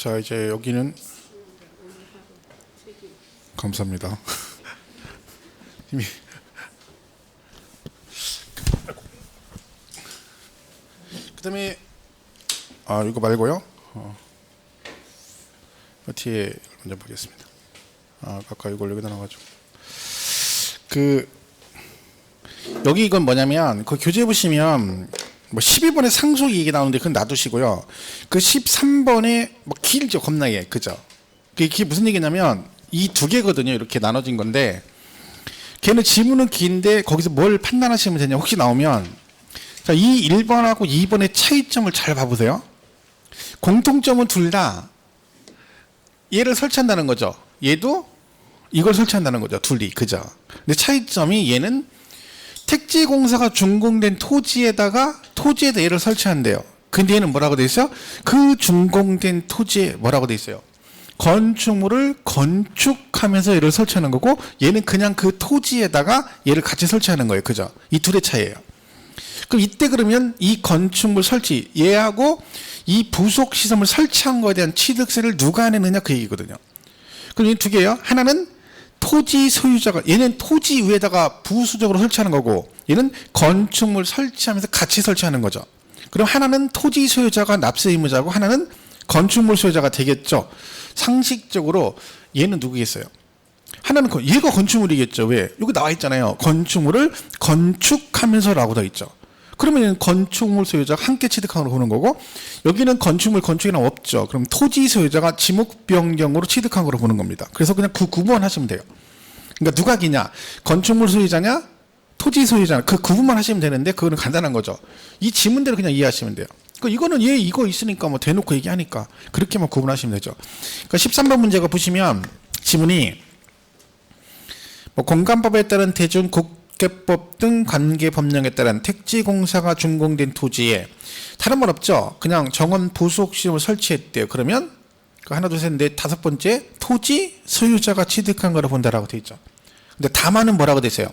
자, 이제 여기는 감사합니다. 이미 그다음에 이거 말고요. 뒤에 먼저 보겠습니다. 아까 이걸 여기다 놔가지고 여기 이건 뭐냐면 그 교재 보시면 뭐 12번에 상속이 이게 나오는데 그건 놔두시고요. 그 13번에 뭐 길죠, 겁나게. 그죠? 그게 무슨 얘기냐면 이 두 개거든요. 이렇게 나눠진 건데 걔는 지문은 긴데 거기서 뭘 판단하시면 되냐 혹시 나오면 자, 이 1번하고 2번의 차이점을 잘 봐보세요. 공통점은 둘 다 얘를 설치한다는 거죠. 얘도 이걸 설치한다는 거죠. 둘이. 그죠? 근데 차이점이 얘는 택지공사가 준공된 토지에다 얘를 설치한대요. 근데 얘는 뭐라고 돼 있어요? 그 준공된 토지에 뭐라고 돼 있어요? 건축물을 건축하면서 얘를 설치하는 거고 얘는 그냥 그 토지에다가 얘를 같이 설치하는 거예요. 그죠? 이 둘의 차이예요. 그럼 이때 그러면 이 건축물 설치 얘하고 이 부속 시설물 설치한 거에 대한 취득세를 누가 내느냐 그 얘기거든요. 그럼 이 두 개예요. 하나는 토지 소유자가 얘는 토지 위에다가 부수적으로 설치하는 거고 얘는 건축물 설치하면서 같이 설치하는 거죠. 그럼 하나는 토지 소유자가 납세 의무자고 하나는 건축물 소유자가 되겠죠. 상식적으로 얘는 누구겠어요? 하나는 얘가 건축물이겠죠. 왜? 여기 나와 있잖아요. 건축물을 건축하면서라고 되어 있죠. 그러면 건축물 소유자가 함께 취득하는 걸 보는 거고 여기는 건축이랑 없죠. 그럼 토지 소유자가 지목 변경으로 취득한 걸 보는 겁니다. 그래서 그냥 그 구분 하시면 돼요. 그러니까 누가 기냐? 건축물 소유자냐? 토지 소유자냐? 그 구분만 하시면 되는데 그거는 간단한 거죠. 이 지문대로 그냥 이해하시면 돼요. 이거는 얘 이거 있으니까 뭐 대놓고 얘기하니까 그렇게만 구분하시면 되죠. 그러니까 13번 문제가 보시면 지문이 뭐 공간법에 따른 대중 국계법 등 관계 법령에 따른 택지공사가 준공된 토지에 다른 말 없죠. 그냥 정원 부속 시설을 설치했대요. 그러면 하나 둘 셋 넷 다섯 번째 토지 소유자가 취득한 거로 본다라고 돼 있죠. 근데 다만은 뭐라고 돼 있어요?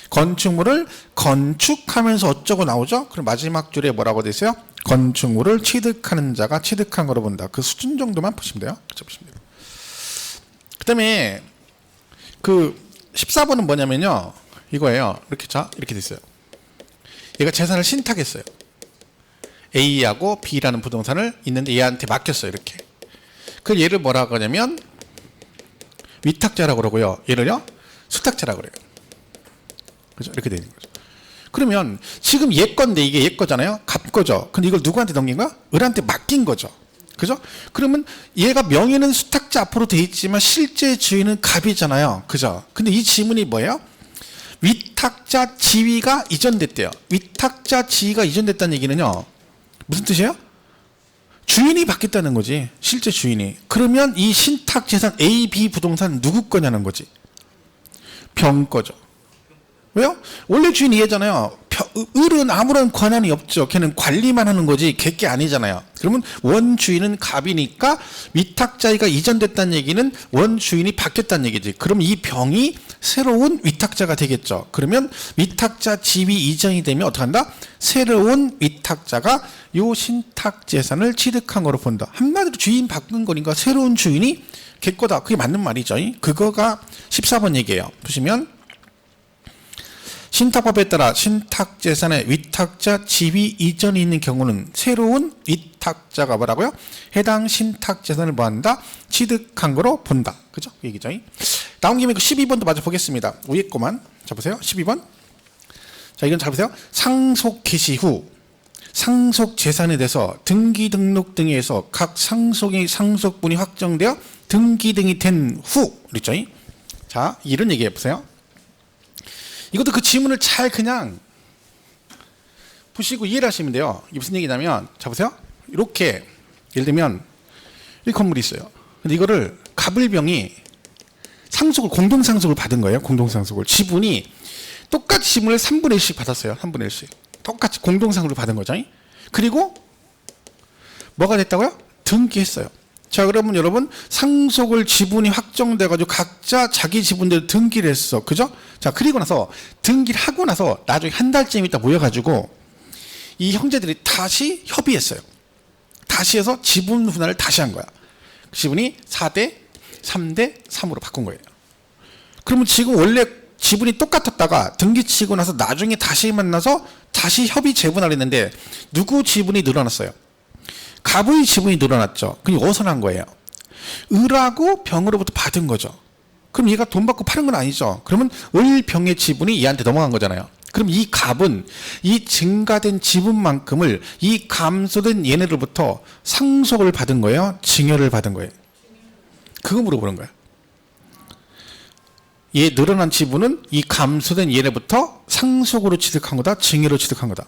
건축물을 건축하면서 어쩌고 나오죠? 그럼 마지막 줄에 뭐라고 돼 있어요? 건축물을 취득하는 자가 취득한 거로 본다. 그 수준 정도만 보시면 돼요. 그렇죠? 보시면 돼요. 그다음에 14번은 뭐냐면요. 이거예요. 이렇게 돼 있어요. 얘가 재산을 신탁했어요. A하고 B라는 부동산을 있는데 얘한테 맡겼어요. 이렇게. 그 얘를 뭐라고 하냐면 위탁자라고 그러고요. 얘를요. 수탁자라고 그래요. 그죠? 이렇게 되는 거죠. 그러면 지금 얘 건데 이게 얘 거잖아요. 갑 거죠. 근데 이걸 누구한테 넘긴 거야? 을한테 맡긴 거죠. 그죠? 그러면 얘가 명의는 수탁자 앞으로 돼 있지만 실제 주인은 갑이잖아요. 그죠? 근데 이 지문이 뭐예요? 위탁자 지위가 이전됐대요. 위탁자 지위가 이전됐다는 얘기는요. 무슨 뜻이에요? 주인이 바뀌었다는 거지. 실제 주인이. 그러면 이 신탁 재산 A, B 부동산 누구 거냐는 거지. 병 거죠. 왜요? 원래 주인이 얘잖아요. 을은 아무런 권한이 없죠. 걔는 관리만 하는 거지 걔게 아니잖아요. 그러면 원주인은 갑이니까 위탁자가 이전됐다는 얘기는 원주인이 바뀌었다는 얘기지. 그럼 이 병이 새로운 위탁자가 되겠죠. 그러면 위탁자 지위 이전이 되면 어떻게 한다? 새로운 위탁자가 요 신탁재산을 취득한 거로 본다. 한마디로 주인 바꾼 거니까 새로운 주인이 걔 거다. 그게 맞는 말이죠. 그거가 14번 얘기예요. 보시면 신탁법에 따라 신탁재산의 위탁자 지위 이전이 있는 경우는 새로운 위탁자가 뭐라고요? 해당 신탁재산을 뭐한다? 취득한 거로 본다. 그죠? 그 얘기죠. 나온 김에 그 12번도 마저 보겠습니다. 위에 거만. 자, 보세요. 12번. 자, 이건 잘 보세요. 상속 개시 후 상속 재산에 대해서 등기 등록 등에서 각 상속분이 확정되어 등기 등이 된 후. 그랬죠? 자, 이런 얘기해 보세요. 이것도 그 지문을 잘 그냥 보시고 이해를 하시면 돼요. 이게 무슨 얘기냐면, 자 보세요. 이렇게 예를 들면 이 건물이 있어요. 근데 이거를 갑을병이 공동상속을 받은 거예요. 공동상속을. 지분이 똑같이 지분을 3분의 1씩 받았어요. 3분의 1씩. 똑같이 공동상속을 받은 거죠. 그리고 뭐가 됐다고요? 등기했어요. 자, 그러면 여러분 상속을 지분이 확정돼가지고 각자 자기 지분대로 등기를 했어. 그죠? 자, 그리고 나서 등기를 하고 나서 나중에 한 달쯤 있다 모여가지고 이 형제들이 다시 협의했어요. 다시 해서 지분 분할을 다시 한 거야. 지분이 4대 3대 3으로 바꾼 거예요. 그러면 지금 원래 지분이 똑같았다가 등기치고 나서 나중에 다시 만나서 다시 협의 재분할 했는데 누구 지분이 늘어났어요? 갑의 지분이 늘어났죠. 그럼 어디서 난 거예요? 을하고 병으로부터 받은 거죠. 그럼 얘가 돈 받고 파는 건 아니죠. 그러면 을, 병의 지분이 얘한테 넘어간 거잖아요. 그럼 이 갑은 이 증가된 지분만큼을 이 감소된 얘네들부터 상속을 받은 거예요? 증여를 받은 거예요? 그거 물어보는 거예요. 얘 늘어난 지분은 이 감소된 얘네부터 상속으로 취득한 거다? 증여로 취득한 거다?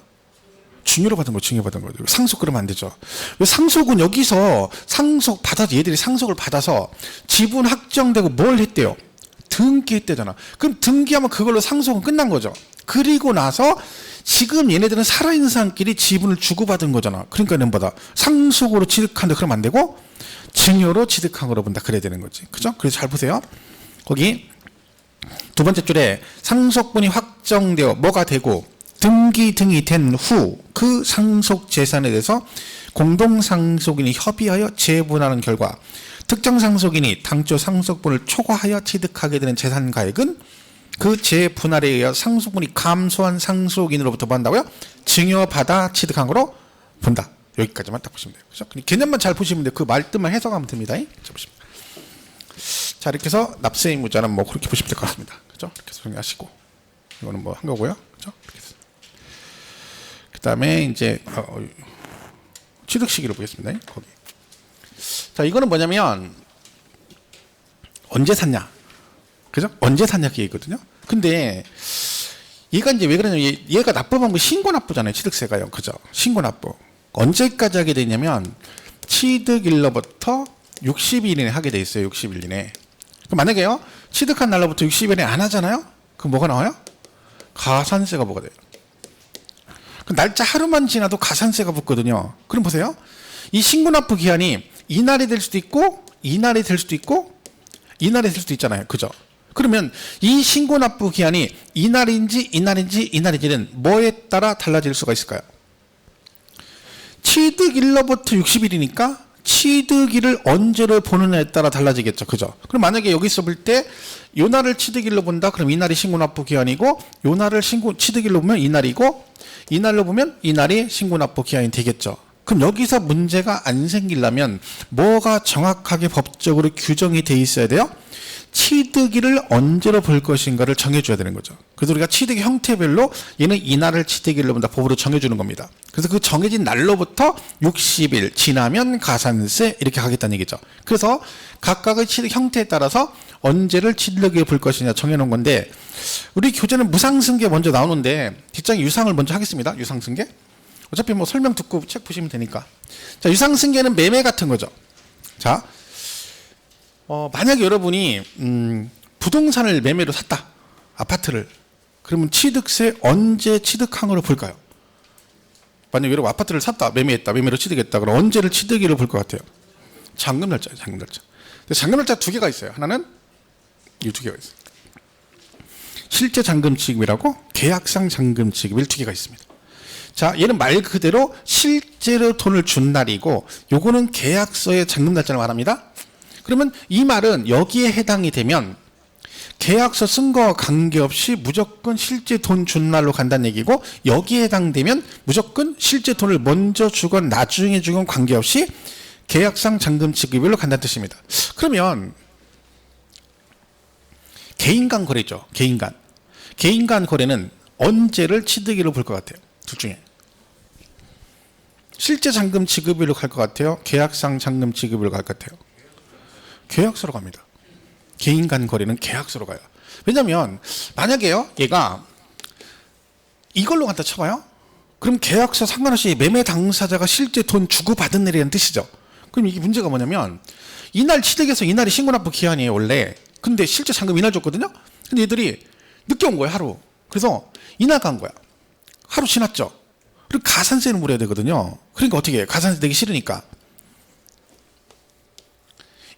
증여로 받은 거, 증여받은 거죠. 상속 그러면 안 되죠. 왜 상속은 여기서 상속 받아서 얘들이 상속을 받아서 지분 확정되고 뭘 했대요? 등기했대잖아. 그럼 등기하면 그걸로 상속은 끝난 거죠. 그리고 나서 지금 얘네들은 살아있는 사람끼리 지분을 주고받은 거잖아. 그러니까 nen보다 상속으로 취득한다 그러면 안 되고 증여로 취득한 거로 본다 그래야 되는 거지. 그죠? 그래서 잘 보세요. 거기 두 번째 줄에 상속분이 확정되어 뭐가 되고 등기 등이 된 후 그 상속 재산에 대해서 공동상속인이 협의하여 재분하는 결과 특정 상속인이 당초 상속분을 초과하여 취득하게 되는 재산가액은 그 재분할에 의해 상속분이 감소한 상속인으로부터 뭐 한다고요? 증여받아 취득한 거로 본다. 여기까지만 딱 보시면 돼요. 그죠? 개념만 잘 보시면 돼요. 그 말뜻만 해석하면 됩니다. 자, 보십니다. 자, 이렇게 해서 납세 의무자는 뭐 그렇게 보시면 될 것 같습니다. 그죠? 이렇게 해서 정리하시고 이거는 뭐 한 거고요. 그죠? 그 다음에 이제 취득 시기를 보겠습니다. 거기. 자, 이거는 뭐냐면 언제 샀냐, 그죠? 언제 샀냐 그 얘기거든요. 근데 얘가 이제 왜 그러냐면 얘가 납부한 거 신고납부잖아요. 취득세가요, 그죠? 신고납부 언제까지 하게 되냐면 취득일로부터 60일 이내에 하게 돼 있어요. 60일 이내. 그럼 만약에요 취득한 날로부터 60일 이내에 안 하잖아요. 그럼 뭐가 나와요? 가산세가 뭐가 돼요? 그 날짜 하루만 지나도 가산세가 붙거든요. 그럼 보세요. 이 신고납부 기한이 이날이 될 수도 있고 이날이 될 수도 있고 이날이 될 수도 있잖아요. 그죠? 그러면 이 신고납부 기한이 이날인지 이날인지는 뭐에 따라 달라질 수가 있을까요? 취득일로부터 60일이니까 취득일을 언제로 보느냐에 따라 달라지겠죠. 그죠? 그럼 만약에 여기서 볼 때 요 날을 취득일로 본다. 그럼 이날이 신고납부 기한이고 요 날을 취득일로 보면 이날이고 이날로 보면 이날이 신고납부 기한이 되겠죠. 그럼 여기서 문제가 안 생기려면 뭐가 정확하게 법적으로 규정이 돼 있어야 돼요? 취득일을 언제로 볼 것인가를 정해줘야 되는 거죠. 그래서 우리가 취득의 형태별로 얘는 이날을 취득일로 본다 법으로 정해주는 겁니다. 그래서 그 정해진 날로부터 60일 지나면 가산세 이렇게 가겠다는 얘기죠. 그래서 각각의 취득 형태에 따라서 언제를 취득일로 볼 것이냐 정해놓은 건데 우리 교재는 무상승계 먼저 나오는데 뒷장에 유상을 먼저 하겠습니다. 유상승계. 어차피 뭐 설명 듣고 책 보시면 되니까. 자, 유상승계는 매매 같은 거죠. 자, 만약에 여러분이 부동산을 매매로 샀다. 아파트를. 그러면 취득세 언제 취득한 걸로 볼까요? 만약에 여러분 아파트를 샀다. 매매했다. 매매로 취득했다. 그럼 언제를 취득일로 볼 것 같아요? 잔금 날짜예요. 잔금 날짜. 잔금 날짜 두 개가 있어요. 하나는 이 두 개가 있어요. 실제 잔금 지급이라고 계약상 잔금 지급일 두 개가 있습니다. 자, 얘는 말 그대로 실제로 돈을 준 날이고 요거는 계약서의 잔금 날짜를 말합니다. 그러면 이 말은 여기에 해당이 되면 계약서 쓴 거와 관계없이 무조건 실제 돈 준 날로 간다는 얘기고 여기에 해당되면 무조건 실제 돈을 먼저 주건 나중에 주건 관계없이 계약상 잔금 지급일로 간다는 뜻입니다. 그러면 개인 간 거래죠. 개인 간 거래는 언제를 취득일로 볼 것 같아요? 둘 중에. 실제 잔금 지급일로 갈 것 같아요? 계약상 잔금 지급일로 갈 것 같아요? 계약서로 갑니다. 개인 간 거래는 계약서로 가요. 왜냐면 만약에요 얘가 이걸로 갖다 쳐봐요. 그럼 계약서 상관없이 매매 당사자가 실제 돈 주고받은 날이라는 뜻이죠. 그럼 이게 문제가 뭐냐면 이날 취득해서 이날이 신고납부 기한이에요 원래. 근데 실제 잔금 이날 줬거든요. 근데 얘들이 늦게 온 거예요 하루. 그래서 이날 간 거야. 하루 지났죠. 그리고 가산세는 물어야 되거든요. 그러니까 어떻게 해? 가산세 내기 싫으니까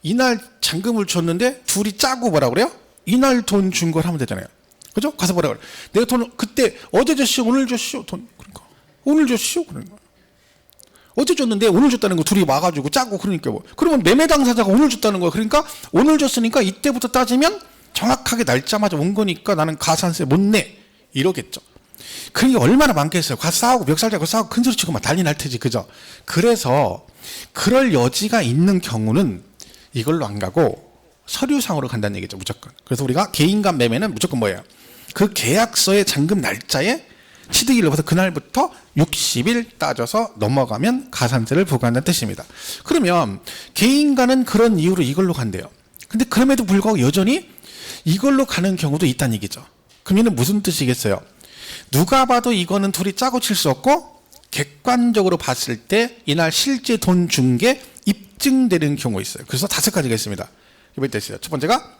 이날 잔금을 줬는데 둘이 짜고 뭐라 그래요? 이날 돈 준 걸 하면 되잖아요. 그죠? 가서 뭐라 그래? 내가 돈 그때 어제 줬시오 오늘 줬시오 돈. 그러니까 오늘 줬시오 그러는 거야. 어제 줬는데 오늘 줬다는 거 둘이 와가지고 짜고 그러니까 뭐. 그러면 매매 당사자가 오늘 줬다는 거야. 그러니까 오늘 줬으니까 이때부터 따지면 정확하게 날짜마다 온 거니까 나는 가산세 못 내. 이러겠죠. 그게 얼마나 많겠어요. 가서 싸우고 멱살 잡고 싸우고 큰 소리 치고 막 난리 날 테지. 그죠? 그래서 그럴 여지가 있는 경우는 이걸로 안 가고 서류상으로 간다는 얘기죠. 무조건. 그래서 우리가 개인간 매매는 무조건 뭐예요? 그 계약서의 잔금 날짜에 취득일로부터 그날부터 60일 따져서 넘어가면 가산세를 부과한다는 뜻입니다. 그러면 개인간은 그런 이유로 이걸로 간대요. 근데 그럼에도 불구하고 여전히 이걸로 가는 경우도 있다는 얘기죠. 그럼 얘는 무슨 뜻이겠어요? 누가 봐도 이거는 둘이 짜고 칠 수 없고 객관적으로 봤을 때 이날 실제 돈 준 게 입증되는 경우가 있어요. 그래서 5가지가 있습니다. 이번 때 있어요. 첫 번째가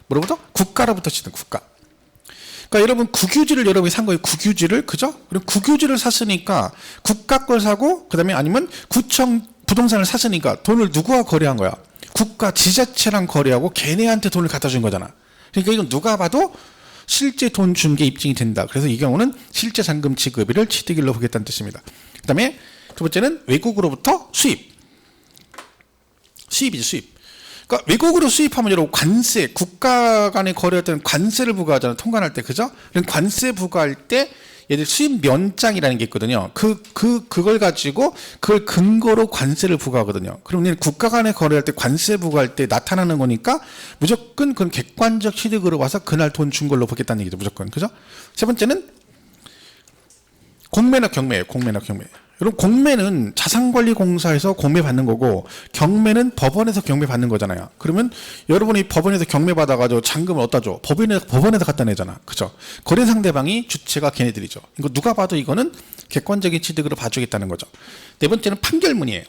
뭐로부터? 국가로부터 치는 국가. 그러니까 여러분 국유지를 여러분이 산 거예요. 국유지를. 그죠? 그리고 국유지를 샀으니까 국가 걸 사고 그다음에 아니면 구청 부동산을 샀으니까 돈을 누구와 거래한 거야? 국가 지자체랑 거래하고 걔네한테 돈을 갖다 준 거잖아. 그러니까 이건 누가 봐도 실제 돈 준 게 입증이 된다. 그래서 이 경우는 실제 잔금 지급일을 취득일로 보겠다는 뜻입니다. 그다음에 두 번째는 외국으로부터 수입. 수입이지 수입. 그러니까 외국으로 수입하면 여러분 관세, 국가 간에 거래할 때는 관세를 부과하잖아요. 통관할 때. 그죠? 그럼 관세 부과할 때 얘들 수입 면장이라는 게 있거든요. 그걸 가지고 그걸 근거로 관세를 부과하거든요. 그러면 국가 간에 거래할 때 관세 부과할 때 나타나는 거니까 무조건 그건 객관적 취득으로 와서 그날 돈 준 걸로 보겠다는 얘기죠. 무조건. 그죠? 세 번째는 공매나 경매예요. 공매나 경매. 여러분 공매는 자산관리공사에서 공매 받는 거고 경매는 법원에서 경매 받는 거잖아요. 그러면 여러분이 법원에서 경매 받아가지고 잔금을 어디다 줘? 법원에다 갖다 내잖아. 그죠? 거래 상대방이 주체가 걔네들이죠. 이거 누가 봐도 이거는 객관적인 취득으로 봐주겠다는 거죠. 네 번째는 판결문이에요.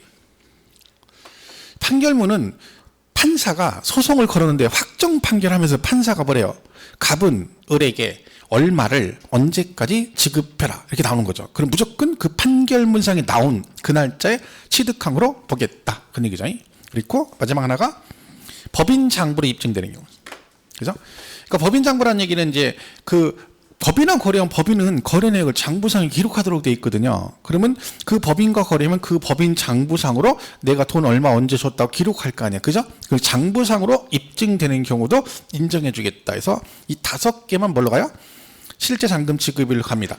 판결문은 판사가 소송을 걸었는데 확정 판결하면서 판사가 뭐래요? 갑은 을에게 얼마를 언제까지 지급해라 이렇게 나오는 거죠. 그럼 무조건 그 판결문상에 나온 그 날짜에 취득항으로 보겠다 그런 얘기죠. 그리고 마지막 하나가 법인장부로 입증되는 경우. 그죠? 그러니까 법인장부라는 얘기는 이제 그 법인이랑 거래하면 법인은 거래 내역을 장부상에 기록하도록 돼 있거든요. 그러면 그 법인과 거래하면 그 법인 장부상으로 내가 돈 얼마 언제 줬다고 기록할 거 아니야. 그죠? 그 장부상으로 입증되는 경우도 인정해 주겠다 해서 이 5개만 뭘로 가요? 실제 잔금 지급일로 갑니다.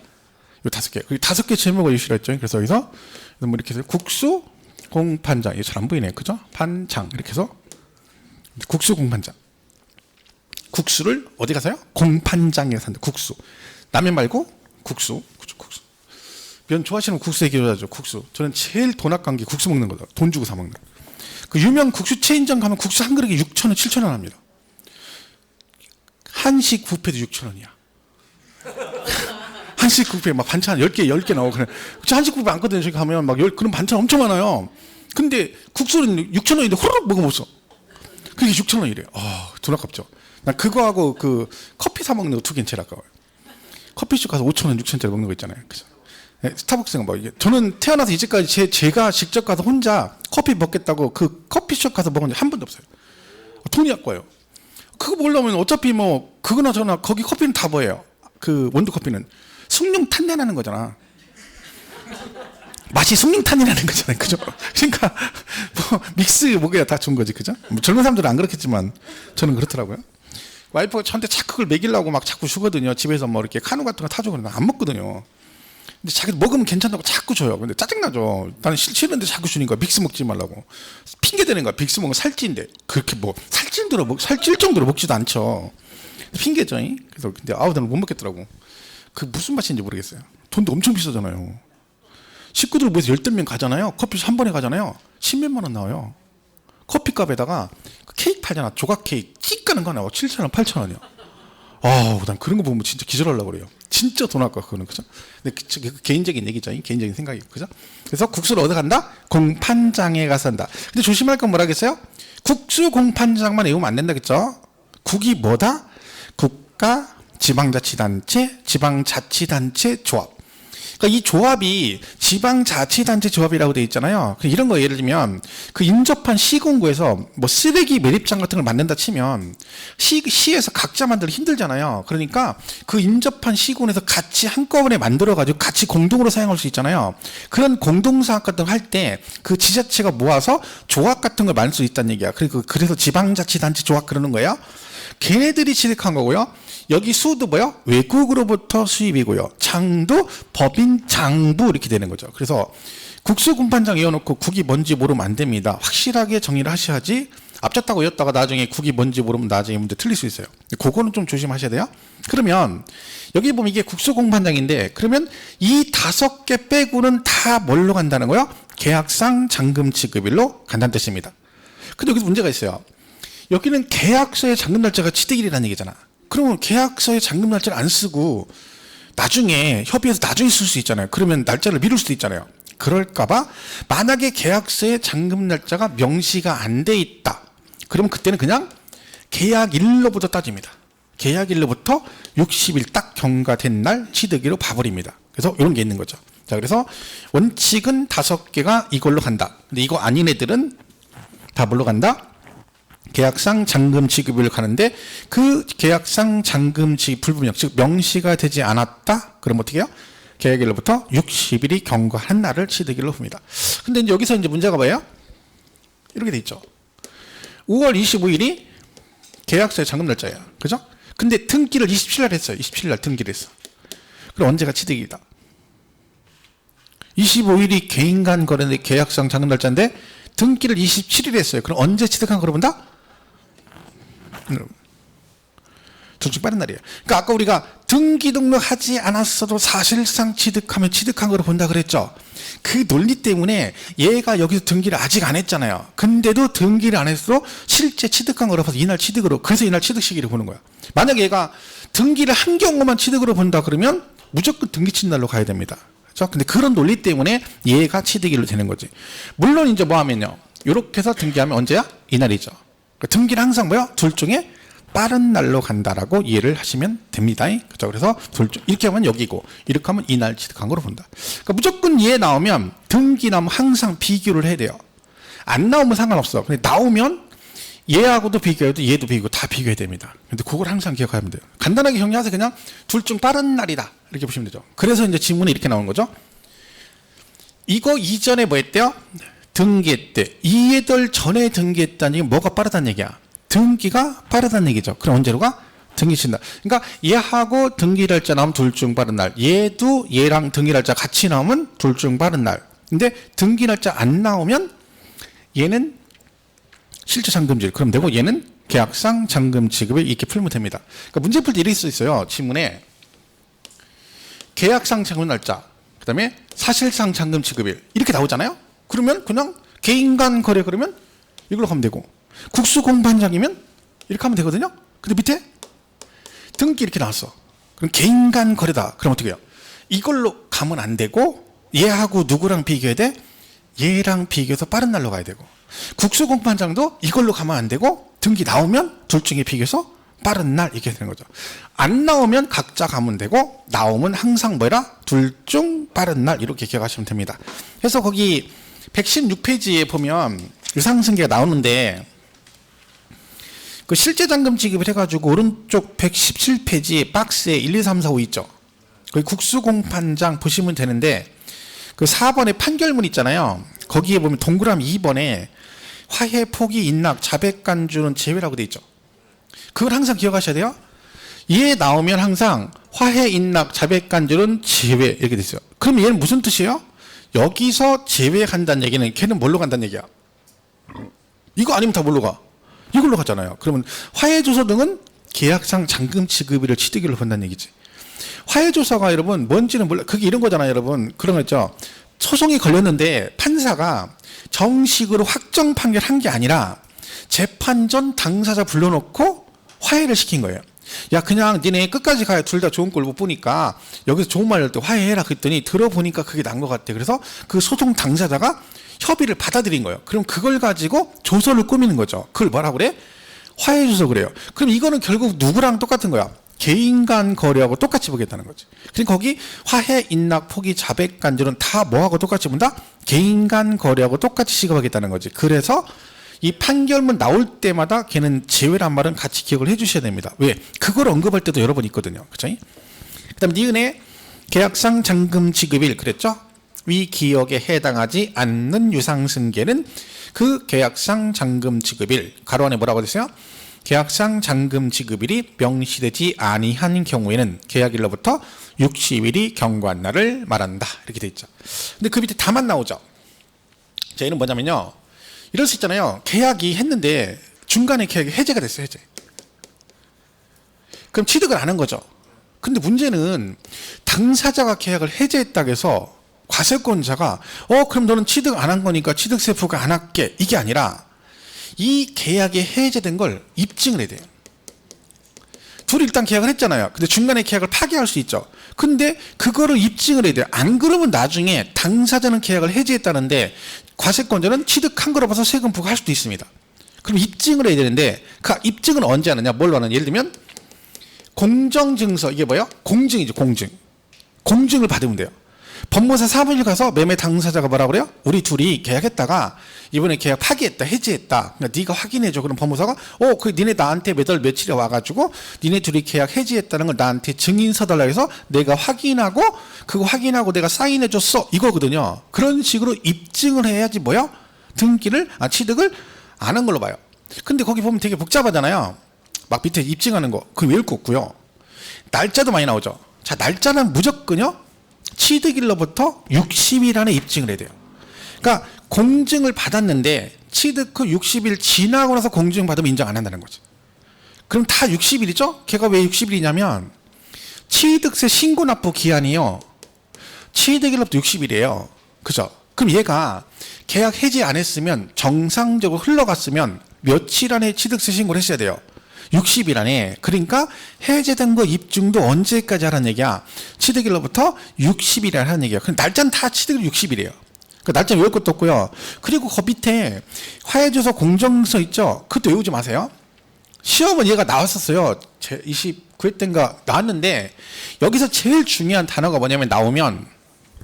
이 5개. 그 5개 제목을 유시를 했죠. 그래서 여기서 뭐 이렇게 해서 국수 공판장. 이게 잘 안 보이네. 그죠? 판장. 이렇게 해서 국수 공판장. 국수를 어디 가서요? 공판장에 산다. 국수. 라면 말고 국수. 면 좋아하시는 국수 얘기해야죠. 국수. 저는 제일 돈 아까운 게 국수 먹는 거다. 돈 주고 사 먹는 거. 그 유명 국수 체인점 가면 국수 한 그릇에 6,000원, 7,000원 합니다. 한식 뷔페도 6,000원이야. 한식 뷔페 막 반찬 10개 나오고 그래. 한식 뷔페 안 거든요. 저기 가면 막 그런 반찬 엄청 많아요. 근데 국수는 6,000원인데 후루룩 먹어봤어. 그게 6,000원이래요. 돈 아깝죠. 난 그거하고 그 커피 사 먹는 거 2개는 제일 아까워요. 커피숍 가서 5,000원, 6,000원짜리 먹는 거 있잖아요. 그죠? 스타벅스는 뭐 이게 저는 태어나서 이제까지 제가 직접 가서 혼자 커피 먹겠다고 그 커피숍 가서 먹은 적 한 번도 없어요. 돈이 아까워요. 그거 먹으려면 어차피 뭐 그거나 저나 거기 커피는 다 뭐예요? 그 원두 커피는 숭늉 탄내 나는 거잖아. 맛이 숭늉 탄내 나는 거잖아요. 그죠? 그러니까 뭐 믹스 먹어야 다 좋은 거지. 그죠? 뭐 젊은 사람들은 안 그렇겠지만 저는 그렇더라고요. 와이프가 저한테 자꾸 그걸 먹이려고 막 자꾸 주거든요. 집에서 뭐 이렇게 카누 같은 거 타주고 그러면 안 먹거든요. 근데 자기 먹으면 괜찮다고 자꾸 줘요. 근데 짜증나죠. 나는 싫은데 자꾸 주니까 믹스 먹지 말라고. 핑계 대는 거야. 믹스 먹으면 살찌인데. 그렇게 뭐 살찔 정도로 먹지도 않죠. 핑계죠. 그래서 근데 나는 못 먹겠더라고. 그 무슨 맛인지 모르겠어요. 돈도 엄청 비싸잖아요. 식구들 모여서 10명 가잖아요. 커피숍 한 번에 가잖아요. 10몇만 원 나와요. 커피값에다가 케이크 팔잖아. 조각 케이크 찌 까는 거 나와. 7,000원, 8,000원이야. 난 그런 거 보면 진짜 기절하려고 그래요. 진짜 돈 아까워 그거는. 그죠? 근데 그 개인적인 얘기죠. 개인적인 생각이고. 그죠? 그래서 국수를 어디 간다? 공판장에 가서 한다. 근데 조심할 건 뭐라겠어요? 국수 공판장만 외우면 안 된다겠죠? 국이 뭐다? 국가, 지방자치단체, 지방자치단체 조합. 그러니까 이 조합이 지방자치단체 조합이라고 되어 있잖아요. 이런 거 예를 들면 그 인접한 시군구에서 뭐 쓰레기 매립장 같은 걸 만든다 치면 시에서 각자 만들기 힘들잖아요. 그러니까 그 인접한 시군에서 같이 한꺼번에 만들어가지고 같이 공동으로 사용할 수 있잖아요. 그런 공동사업 같은 거 할 때 그 지자체가 모아서 조합 같은 걸 만들 수 있다는 얘기야. 그래서 지방자치단체 조합 그러는 거예요. 걔네들이 취득한 거고요. 여기 수도 뭐요? 외국으로부터 수입이고요. 장도 법인 장부 이렇게 되는 거죠. 그래서 국수공판장 이어놓고 국이 뭔지 모르면 안 됩니다. 확실하게 정리를 하셔야지 앞졌다고 이었다가 나중에 국이 뭔지 모르면 나중에 문제 틀릴 수 있어요. 그거는 좀 조심하셔야 돼요. 그러면 여기 보면 이게 국수공판장인데 그러면 이 5개 빼고는 다 뭘로 간다는 거예요? 계약상 잔금 지급일로 간다는 뜻입니다. 근데 여기서 문제가 있어요. 여기는 계약서의 잔금 날짜가 취득일이라는 얘기잖아. 그러면 계약서에 잔금 날짜를 안 쓰고 나중에 협의해서 나중에 쓸 수 있잖아요. 그러면 날짜를 미룰 수도 있잖아요. 그럴까봐 만약에 계약서에 잔금 날짜가 명시가 안 돼 있다. 그러면 그때는 그냥 계약일로부터 따집니다. 계약일로부터 60일 딱 경과된 날 취득일로 봐버립니다. 그래서 이런 게 있는 거죠. 자, 그래서 원칙은 5개가 이걸로 간다. 근데 이거 아닌 애들은 다 뭘로 간다? 계약상 잔금 지급을 가는데 그 계약상 잔금 지급 불분명 즉 명시가 되지 않았다. 그럼 어떻게 해요? 계약일로부터 60일이 경과한 날을 취득일로 봅니다. 근데 이제 여기서 이제 문제가 뭐예요? 이렇게 돼 있죠. 5월 25일이 계약서의 잔금 날짜예요. 그죠? 근데 등기를 27일 날 했어요. 27일 날 등기를 했어. 그럼 언제가 취득일이다? 25일이 개인 간 거래인데 계약상 잔금 날짜인데 등기를 27일 했어요. 그럼 언제 취득한 거로 본다? 둘 중 빠른 날이에요. 그러니까 아까 우리가 등기 등록하지 않았어도 사실상 취득하면 취득한 거로 본다 그랬죠. 그 논리 때문에 얘가 여기서 등기를 아직 안 했잖아요. 근데도 등기를 안 했어도 실제 취득한 거로 봐서 이날 취득으로, 그래서 이날 취득 시기를 보는 거야. 만약에 얘가 등기를 한 경우만 취득으로 본다 그러면 무조건 등기 친 날로 가야 됩니다. 그렇죠? 근데 그런 논리 때문에 얘가 취득일로 되는 거지. 물론 이제 뭐 하면요, 이렇게 해서 등기하면 언제야? 이날이죠. 그러니까 등기는 항상 뭐야? 둘 중에 빠른 날로 간다라고 이해를 하시면 됩니다. 그렇죠? 그래서 이렇게 하면 여기고 이렇게 하면 이날 취득한 거로 본다. 그러니까 무조건 얘 나오면 등기 나오면 항상 비교를 해야 돼요. 안 나오면 상관없어. 근데 나오면 얘하고도 비교해도 얘도 비교고 다 비교해야 됩니다. 근데 그걸 항상 기억하면 돼요. 간단하게 정리하세요. 그냥 둘 중 빠른 날이다 이렇게 보시면 되죠. 그래서 이제 지문이 이렇게 나오는 거죠. 이거 이전에 뭐 했대요? 등기했대. 이해들 전에 등기했다는 얘기는 뭐가 빠르다는 얘기야? 등기가 빠르다는 얘기죠. 그럼 언제로 가? 등기 친다. 그러니까 얘하고 등기 날짜 나오면 둘 중 빠른 날. 얘도 얘랑 등기 날짜 같이 나오면 둘 중 빠른 날. 근데 등기 날짜 안 나오면 얘는 실제 잔금질. 그럼 되고 얘는 계약상 잔금 지급을 이렇게 풀면 됩니다. 그러니까 문제 풀 때 이럴 수 있어요. 지문에 계약상 잔금 날짜, 그 다음에 사실상 잔금 지급일 이렇게 나오잖아요. 그러면 그냥 개인 간 거래 그러면 이걸로 가면 되고, 국수공판장이면 이렇게 하면 되거든요. 근데 밑에 등기 이렇게 나왔어. 그럼 개인 간 거래다. 그럼 어떻게 해요? 이걸로 가면 안 되고 얘하고 누구랑 비교해야 돼? 얘랑 비교해서 빠른 날로 가야 되고, 국수공판장도 이걸로 가면 안 되고 등기 나오면 둘 중에 비교해서 빠른 날 이렇게 되는 거죠. 안 나오면 각자 가면 되고 나오면 항상 뭐라? 둘 중 빠른 날 이렇게 기억하시면 됩니다. 그래서 거기 116페이지에 보면 유상승계가 나오는데 그 실제 잔금 지급을 해가지고 오른쪽 117페이지 박스에 1, 2, 3, 4, 5 있죠. 거기 국수공판장 보시면 되는데 그 4번에 판결문 있잖아요. 거기에 보면 동그라미 2번에 화해, 포기, 인락, 자백간주는 제외라고 돼 있죠. 그걸 항상 기억하셔야 돼요. 얘 나오면 항상 화해, 인락, 자백간주는 제외 이렇게 돼 있어요. 그럼 얘는 무슨 뜻이에요? 여기서 제외한다는 얘기는 걔는 뭘로 간다는 얘기야? 이거 아니면 다 뭘로 가? 이걸로 가잖아요. 그러면 화해조서 등은 계약상 잔금 지급일을 취득일로 본다는 얘기지. 화해조서가 여러분 뭔지는 몰라. 그게 이런 거잖아요, 여러분. 그런 거 있죠. 소송이 걸렸는데 판사가 정식으로 확정 판결한 게 아니라 재판 전 당사자 불러놓고 화해를 시킨 거예요. 야, 그냥 니네 끝까지 가야 둘 다 좋은 꼴 못 보니까 여기서 좋은 말 할 때 화해해라 그랬더니 들어보니까 그게 난 것 같아. 그래서 그 소송 당사자가 협의를 받아들인 거예요. 그럼 그걸 가지고 조서를 꾸미는 거죠. 그걸 뭐라고 그래? 화해조서 그래요. 그럼 이거는 결국 누구랑 똑같은 거야? 개인 간 거래하고 똑같이 보겠다는 거지. 그러니까 거기 화해, 인락, 포기, 자백, 간절은 다 뭐하고 똑같이 본다? 개인 간 거래하고 똑같이 취급하겠다는 거지. 그래서 이 판결문 나올 때마다 걔는 제외란 말은 같이 기억을 해 주셔야 됩니다. 왜? 그걸 언급할 때도 여러 번 있거든요. 그죠? 그 다음 니은의 계약상 잔금 지급일 그랬죠? 위 기억에 해당하지 않는 유상승계는 그 계약상 잔금 지급일 가로 안에 뭐라고 됐어요? 계약상 잔금 지급일이 명시되지 아니한 경우에는 계약일로부터 60일이 경과한 날을 말한다. 이렇게 돼 있죠. 근데 그 밑에 다만 나오죠. 자, 얘는 뭐냐면요. 이럴 수 있잖아요. 계약이 했는데 중간에 계약이 해제가 됐어요. 해제. 그럼 취득을 안 한 거죠. 근데 문제는 당사자가 계약을 해제했다고 해서 과세권자가 그럼 너는 취득 안 한 거니까 취득세 부과 안 할게. 이게 아니라 이 계약이 해제된 걸 입증을 해야 돼요. 둘이 일단 계약을 했잖아요. 근데 중간에 계약을 파기할 수 있죠. 근데 그거를 입증을 해야 돼요. 안 그러면 나중에 당사자는 계약을 해제했다는데 과세권자는 취득한 거로 봐서 세금 부과할 수도 있습니다. 그럼 입증을 해야 되는데 그 입증은 언제 하느냐? 뭘로 하느냐? 예를 들면 공정증서, 이게 뭐예요? 공증이죠. 공증을 받으면 돼요. 법무사 사무실 가서 매매 당사자가 뭐라 그래요? 우리 둘이 계약했다가 이번에 계약 파기했다, 해지했다. 그러니까 네가 확인해줘. 그럼 법무사가 그 니네 나한테 몇 월 며칠에 와가지고 니네 둘이 계약 해지했다는 걸 나한테 증인서 달라 해서 내가 확인하고 그거 확인하고 내가 사인해줬어. 이거거든요. 그런 식으로 입증을 해야지 뭐요? 취득을 안 한 걸로 봐요. 근데 거기 보면 되게 복잡하잖아요. 막 밑에 입증하는 거. 그거 외울 거 없고요. 날짜도 많이 나오죠. 자, 날짜는 무조건요. 취득일로부터 60일 안에 입증을 해야 돼요. 그러니까 공증을 받았는데 취득 후 60일 지나고 나서 공증 받으면 인정 안 한다는 거죠. 그럼 다 60일이죠? 걔가 왜 60일이냐면 취득세 신고 납부 기한이요. 취득일로부터 60일이에요. 그죠? 그럼 얘가 계약 해지 안 했으면 정상적으로 흘러갔으면 며칠 안에 취득세 신고를 했어야 돼요. 60일 안에. 그러니까 해제된 거 입증도 언제까지 하라는 얘기야? 취득일로부터 60일에 하라는 얘기야. 근데 날짜는 다 취득일 60일이에요. 그 날짜 외울 것도 없고요. 그리고 그 밑에 화해주소 공정서 있죠? 그것도 외우지 마세요. 시험은 얘가 나왔었어요. 제 29회 때인가 나왔는데 여기서 제일 중요한 단어가 뭐냐면 나오면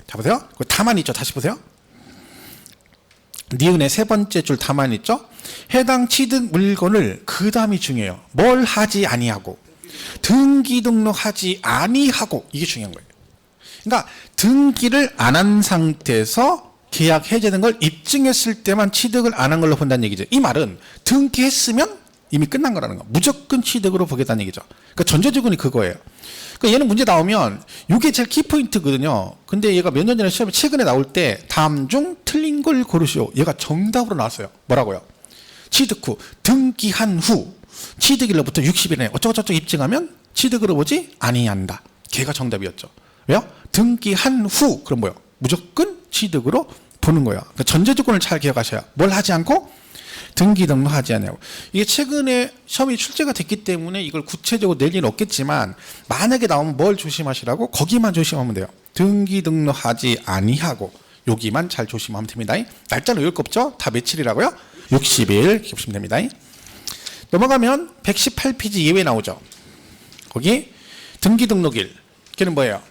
자 보세요. 그 다만 있죠. 다시 보세요. 니은의 세 번째 줄 다만 있죠? 해당 취득 물건을 그 다음이 중요해요. 뭘 하지 아니하고 등기 등록하지 아니하고 이게 중요한 거예요. 그러니까 등기를 안 한 상태에서 계약 해제된 걸 입증했을 때만 취득을 안 한 걸로 본다는 얘기죠. 이 말은 등기했으면 이미 끝난 거라는 거. 무조건 취득으로 보겠다는 얘기죠. 그러니까 전제조건이 그거예요. 그러니까 얘는 문제 나오면 이게 제일 키포인트거든요. 근데 얘가 몇 년 전에 시험에 최근에 나올 때 다음 중 틀린 걸 고르시오. 얘가 정답으로 나왔어요. 뭐라고요? 취득 후 등기한 후 취득일로부터 60일에 어쩌고저쩌고 입증하면 취득으로 보지 아니한다. 걔가 정답이었죠. 왜요? 등기한 후 그럼 뭐요? 무조건 취득으로 보는 거예요. 그러니까 전제조건을 잘 기억하셔야. 뭘 하지 않고 등기 등록하지 않냐고. 이게 최근에 시험이 출제가 됐기 때문에 이걸 구체적으로 낼 일은 없겠지만 만약에 나오면 뭘 조심하시라고? 거기만 조심하면 돼요. 등기 등록하지 아니하고 여기만 잘 조심하면 됩니다. 날짜는 외울 거 없죠? 다 며칠이라고요? 60일 이렇게 보시면 됩니다. 넘어가면 118페이지 예외 나오죠. 거기 등기 등록일. 걔는 뭐예요?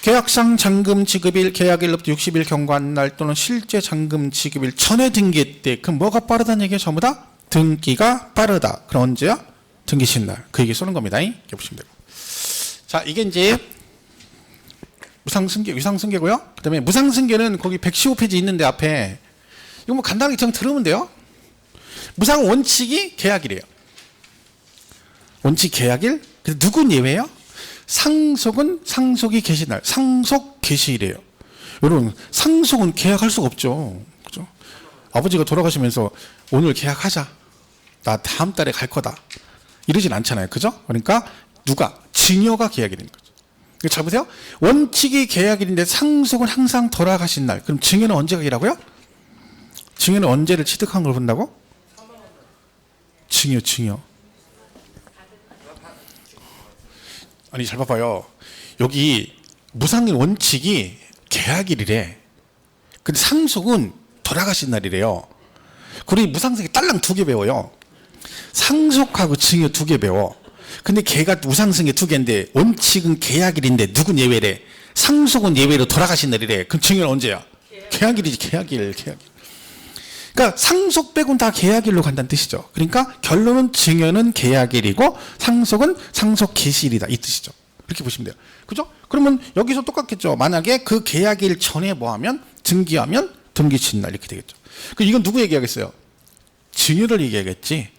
계약상 잔금 지급일, 계약일로부터 60일 경과한 날 또는 실제 잔금 지급일 전에 등기했대. 그럼 뭐가 빠르다는 얘기예요? 전부 다? 등기가 빠르다. 그럼 언제야? 등기신 날. 그 얘기 쏘는 겁니다. 이렇게 보시면 되고. 자, 이게 이제 무상승계, 유상승계고요. 그 다음에 무상승계는 거기 115페이지 있는데 앞에 이거 뭐 간단하게 그냥 들으면 돼요. 무상 원칙이 계약일이에요. 원칙 계약일. 근데 누군 예외예요? 상속은 상속이 개시 날. 상속 개시일이에요. 여러분, 상속은 계약할 수가 없죠. 그죠? 아버지가 돌아가시면서 오늘 계약하자. 나 다음 달에 갈 거다. 이러진 않잖아요. 그죠? 그러니까 누가? 증여가 계약일인 거죠. 잘 보세요. 원칙이 계약일인데 상속은 항상 돌아가신 날. 그럼 증여는 언제가 일하고요? 증여는 언제를 취득한 걸 본다고? 증여. 아니 잘 봐봐요. 여기 무상일 원칙이 계약일이래. 근데 상속은 돌아가신 날이래요. 그리고 무상생이 딸랑 2개 배워요. 상속하고 증여 2개 배워. 근데 걔가 우상승계 두 개인데 원칙은 계약일인데 누군 예외래? 상속은 예외로 돌아가신 날이래. 그럼 증여는 언제야? 계약일이지. 계약일. 그러니까 상속 빼고는 다 계약일로 간다는 뜻이죠. 그러니까 결론은 증여는 계약일이고 상속은 상속 개시일이다 이 뜻이죠. 이렇게 보시면 돼요. 그죠? 그러면 여기서 똑같겠죠. 만약에 그 계약일 전에 뭐 하면 등기하면 등기 취득날 이렇게 되겠죠. 이건 누구 얘기하겠어요? 증여를 얘기하겠지.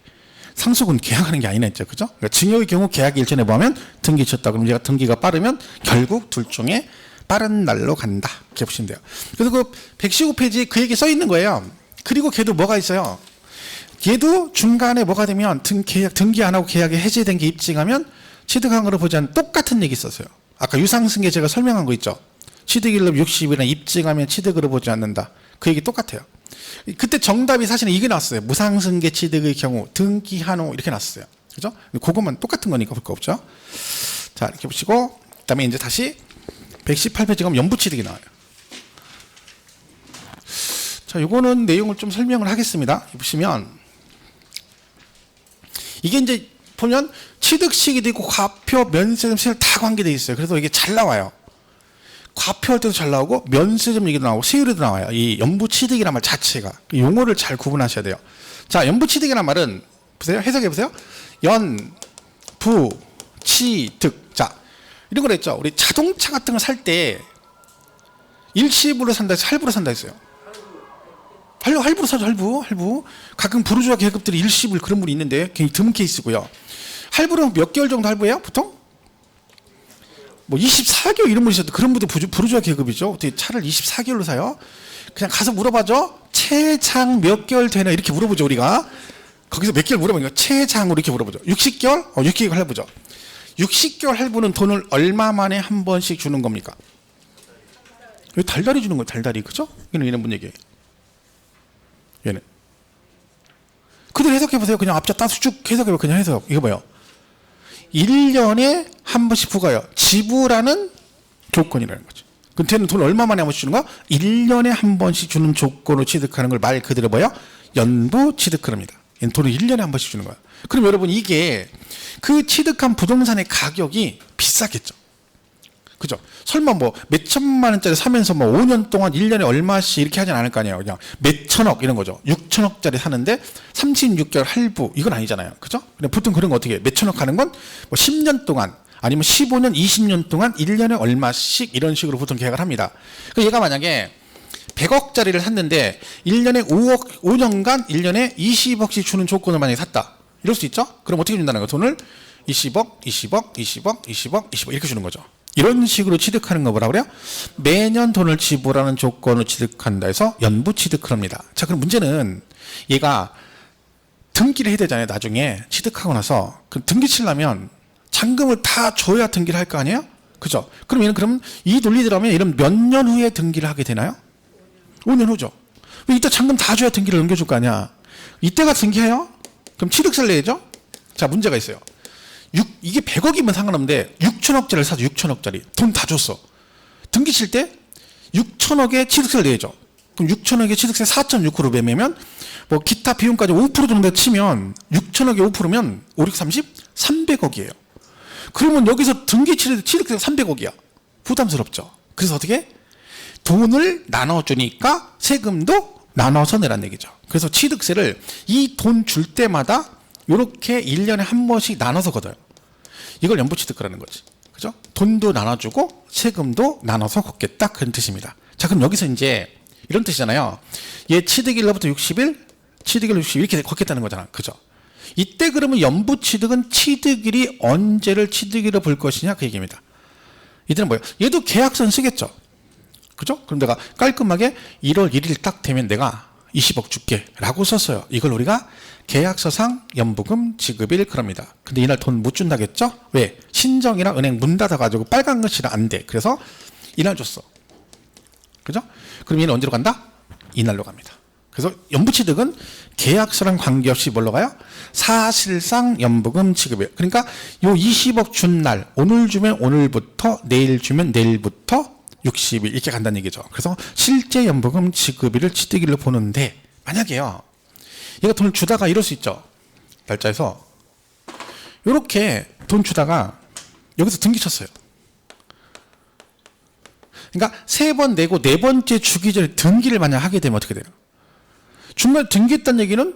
상속은 계약하는 게 아니라 했죠. 그죠? 그러니까 증여의 경우 계약일 전에 뭐 하면 등기 쳤다. 그럼 얘가 등기가 빠르면 결국 둘 중에 빠른 날로 간다. 이렇게 보시면 돼요. 그래서 그 115페이지에 그 얘기 써 있는 거예요. 그리고 걔도 뭐가 있어요? 얘도 중간에 뭐가 되면 등기 안 하고 계약이 해제된 게 입증하면 취득한 거로 보지 않는 똑같은 얘기 있었어요. 아까 유상승계 제가 설명한 거 있죠. 취득일로 60일이나 입증하면 취득으로 보지 않는다. 그 얘기 똑같아요. 그때 정답이 사실은 이게 나왔어요. 무상승계 취득의 경우 등기한 후 이렇게 나왔어요. 그죠? 그것만 똑같은 거니까 볼 거 없죠. 자, 이렇게 보시고 그다음에 이제 다시 118페이지 가면 연부취득이 나와요. 자, 요거는 내용을 좀 설명을 하겠습니다. 보시면 이게 이제 보면 취득 시기도 있고 과표, 면세점, 세율 다 관계되어 있어요. 그래서 이게 잘 나와요. 과표할 때도 잘 나오고 면세점 얘기도 나오고 세율에도 나와요. 이 연부취득이라는 말 자체가 용어를 잘 구분하셔야 돼요. 자, 연부취득이라는 말은 보세요. 해석해 보세요. 연부취득. 자, 이런 걸 했죠. 우리 자동차 같은 거 살 때 일시불로 산다 해서 할부로 산다 했어요. 할부로 사죠. 할부. 가끔 부르주아 계급들이 일시불 그런 분이 있는데 굉장히 드문 케이스고요. 할부는 몇 개월 정도 할부예요? 보통? 뭐 24개월 이런 분이 있어도 그런 분도 부르주아 계급이죠. 어떻게 차를 24개월로 사요? 그냥 가서 물어봐죠. 최장 몇 개월 되나 이렇게 물어보죠. 우리가 거기서 몇 개월 물어보니까 최장으로 이렇게 물어보죠. 60개월? 60개월 할부죠. 60개월 할부는 돈을 얼마 만에 한 번씩 주는 겁니까? 왜 달달이 주는 거예요? 달달이. 그죠? 얘는 뭔 얘기예요? 얘는 그대로 해석해보세요. 그냥 앞자 따서 쭉 해석해보세요. 그냥 해석. 이거 봐요. 1년에 한 번씩 부과요. 지불하는 조건이라는 거죠. 그럼 걔는 돈 얼마 만에 한 번씩 주는 거야? 1년에 한 번씩 주는 조건으로 취득하는 걸 말 그대로 뭐예요? 연부 취득합니다. 얘는 돈을 1년에 한 번씩 주는 거야. 그럼 여러분 이게 그 취득한 부동산의 가격이 비싸겠죠. 그죠? 설마 뭐 몇천만 원짜리 사면서 뭐 5년 동안 1년에 얼마씩 이렇게 하진 않을 거 아니에요. 그냥 몇천억 이런 거죠. 6천억짜리 사는데 36개월 할부 이건 아니잖아요. 그죠? 보통 그런 거 어떻게 해? 몇천억 하는 건 뭐 10년 동안 아니면 15년, 20년 동안 1년에 얼마씩 이런 식으로 보통 계약을 합니다. 그 얘가 만약에 100억짜리를 샀는데 1년에 5억, 5년간 1년에 20억씩 주는 조건을 만약에 샀다. 이럴 수 있죠? 그럼 어떻게 준다는 거예요? 돈을 20억, 20억, 20억, 20억, 20억 이렇게 주는 거죠. 이런 식으로 취득하는 거 뭐라 그래요? 매년 돈을 지불하는 조건을 취득한다 해서 연부 취득을 합니다. 자, 그럼 문제는 얘가 등기를 해야 되잖아요. 나중에 취득하고 나서 그 등기 치려면 잔금을 다 줘야 등기를 할 거 아니에요? 그죠? 그럼 얘는 그럼 이 논리대로면 이런 몇 년 후에 등기를 하게 되나요? 5년 후죠. 왜 이때 잔금 다 줘야 등기를 넘겨줄 거 아니야? 이때가 등기해요? 그럼 취득세를 내야죠? 자, 문제가 있어요. 이게 100억이면 상관없는데 6천억짜리를 사죠. 6천억짜리 돈 다 줬어. 등기 칠 때 6천억에 취득세를 내야죠. 그럼 6천억에 취득세 4.6% 매매면 뭐 기타 비용까지 5% 정도 치면 6천억에 5%면 5, 6, 30? 300억이에요. 그러면 여기서 등기 칠 때 취득세 300억이야. 부담스럽죠. 그래서 어떻게? 돈을 나눠주니까 세금도 나눠서 내라는 얘기죠. 그래서 취득세를 이 돈 줄 때마다 이렇게 1년에 한 번씩 나눠서 걷어요. 이걸 연부취득이라는 거지. 그죠? 돈도 나눠주고 세금도 나눠서 걷겠다. 그런 뜻입니다. 자, 그럼 여기서 이제 이런 뜻이잖아요. 얘 취득일로부터 60일, 취득일 60일 이렇게 걷겠다는 거잖아. 그죠? 이때 그러면 연부취득은 취득일이 언제를 취득일로 볼 것이냐 그 얘기입니다. 이때는 뭐예요? 얘도 계약서는 쓰겠죠. 그죠? 그럼 내가 깔끔하게 1월 1일 딱 되면 내가 20억 줄게 라고 썼어요. 이걸 우리가 계약서상 연부금 지급일 그럽니다. 근데 이날 돈 못 준다겠죠? 왜? 신정이랑 은행 문 닫아가지고 빨간 글씨라 안 돼. 그래서 이날 줬어. 그죠? 그럼 얘는 언제로 간다? 이날로 갑니다. 그래서 연부취득은 계약서랑 관계없이 뭘로 가요? 사실상 연부금 지급이에요. 그러니까 요 20억 준 날, 오늘 주면 오늘부터, 내일 주면 내일부터 60일 이렇게 간다는 얘기죠. 그래서 실제 연부금 지급일을 취득일로 보는데 만약에요. 얘가 돈을 주다가 이럴 수 있죠. 날짜에서 이렇게 돈 주다가 여기서 등기 쳤어요. 그러니까 3번 내고 4번째 주기 전에 등기를 만약 하게 되면 어떻게 돼요? 중간에 등기했다는 얘기는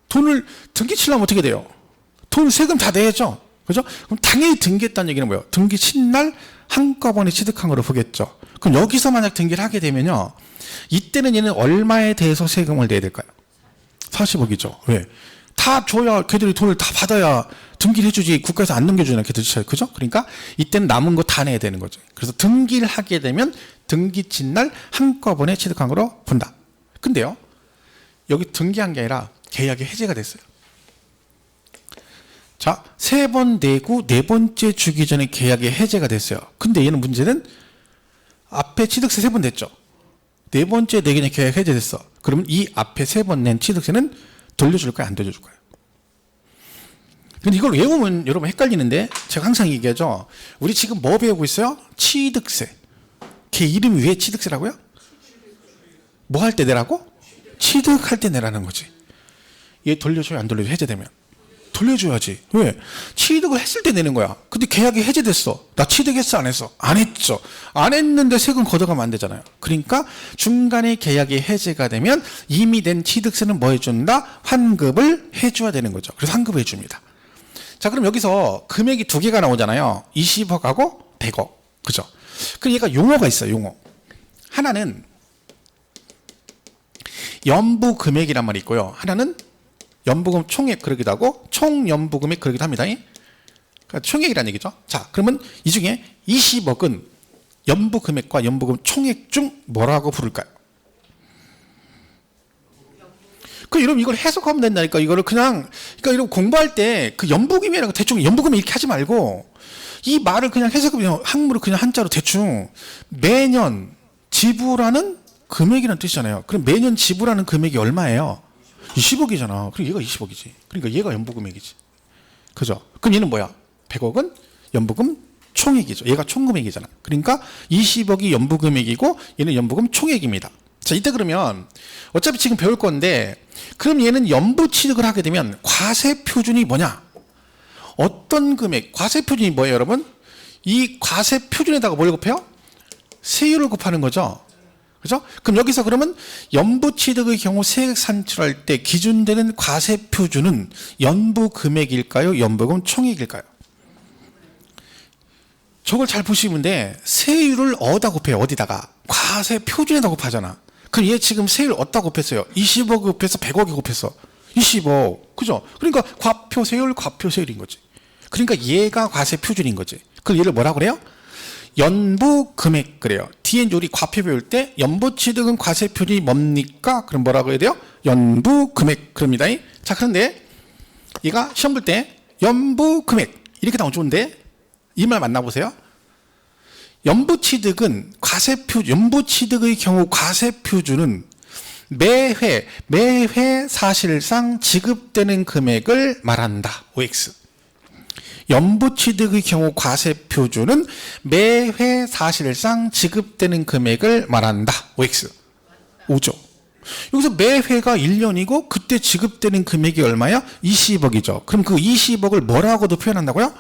돈을 등기 치려면 어떻게 돼요? 돈 세금 다 내야죠. 그죠? 그럼 당연히 등기했다는 얘기는 뭐예요? 등기 친 날 한꺼번에 취득한 거로 보겠죠. 그럼 여기서 만약 등기를 하게 되면요. 이때는 얘는 얼마에 대해서 세금을 내야 될까요? 40억이죠. 왜? 다 줘야 걔들이 돈을 다 받아야 등기를 해주지 국가에서 안 넘겨주잖아요. 걔들 잘 그죠? 그러니까 이때는 남은 거 다 내야 되는 거죠. 그래서 등기를 하게 되면 등기 친 날 한꺼번에 취득한 거로 본다. 근데요. 여기 등기한 게 아니라 계약이 해제가 됐어요. 자, 3번 내고 4번째 주기 전에 계약이 해제가 됐어요. 근데 얘는 문제는 앞에 취득세 3번 냈죠. 4번째 내기 전에 계약 해제됐어. 그러면 이 앞에 3번 낸 취득세는 돌려줄까요? 안 돌려줄까요? 근데 이걸 외우면 여러분 헷갈리는데 제가 항상 얘기하죠. 우리 지금 뭐 배우고 있어요? 취득세. 걔 이름이 왜 취득세라고요? 뭐 할 때 내라고? 취득할 때 내라는 거지. 얘 돌려줘요? 안 돌려줘요? 해제되면? 돌려줘야지. 왜? 취득을 했을 때 내는 거야. 근데 계약이 해제됐어. 나 취득했어? 안 했어? 안 했죠. 안 했는데 세금 걷어가면 안 되잖아요. 그러니까 중간에 계약이 해제가 되면 이미 낸 취득세는 뭐 해준다? 환급을 해줘야 되는 거죠. 그래서 환급을 해줍니다. 자, 그럼 여기서 금액이 2개가 나오잖아요. 20억하고 100억. 그죠? 그럼 얘가 용어가 있어요. 용어. 하나는 연부 금액이란 말이 있고요. 하나는 연부금 총액 그러기도 하고 총연부금액 그러기도 합니다. 그러니까 총액이라는 얘기죠. 자, 그러면 이 중에 20억은 연부금액과 연부금 총액 중 뭐라고 부를까요? 여러분 이걸 해석하면 된다니까. 이거를 그러니까 이런 공부할 때 그 연부금이라고 대충 연부금 이렇게 하지 말고 이 말을 그냥 해석하면 항문을 그냥 한자로 대충 매년 지불하는 금액이라는 뜻이잖아요. 그럼 매년 지불하는 금액이 얼마예요? 20억이잖아. 그럼 얘가 20억이지. 그러니까 얘가 연부금액이지. 그죠? 그럼 얘는 뭐야? 100억은 연부금 총액이죠. 얘가 총금액이잖아. 그러니까 20억이 연부금액이고 얘는 연부금 총액입니다. 자, 이때 그러면 어차피 지금 배울 건데 그럼 얘는 연부 취득을 하게 되면 과세 표준이 뭐냐? 어떤 금액? 과세 표준이 뭐예요, 여러분? 이 과세 표준에다가 뭘 곱해요? 세율을 곱하는 거죠. 그죠? 그럼 여기서 그러면 연부 취득의 경우 세액 산출할 때 기준되는 과세 표준은 연부 금액일까요? 연부금 총액일까요? 저걸 잘 보시면 돼. 세율을 어디다 곱해요? 어디다가? 과세 표준에다 곱하잖아. 그럼 얘 지금 세율 어디다 곱했어요? 20억 곱해서 100억이 곱했어. 20억. 그죠? 그러니까 과표세율, 과표세율인 거지. 그러니까 얘가 과세 표준인 거지. 그럼 얘를 뭐라 그래요? 연부 금액 그래요. 뒤에 우리 과표 배울 때 연부 취득은 과세 표준이 뭡니까? 그럼 뭐라고 해야 돼요? 연부 금액 그럽니다. 자, 그런데 얘가 시험 볼 때 연부 금액 이렇게 나오면 좋은데 이 말 만나보세요. 연부 취득은 연부 취득의 경우 과세 표준은 매회 사실상 지급되는 금액을 말한다. OX. 연부 취득의 경우 과세 표준은 매회 사실상 지급되는 금액을 말한다. OX. 5죠. 여기서 매회가 1년이고 그때 지급되는 금액이 얼마야? 20억이죠. 그럼 그 20억을 뭐라고도 표현한다고요?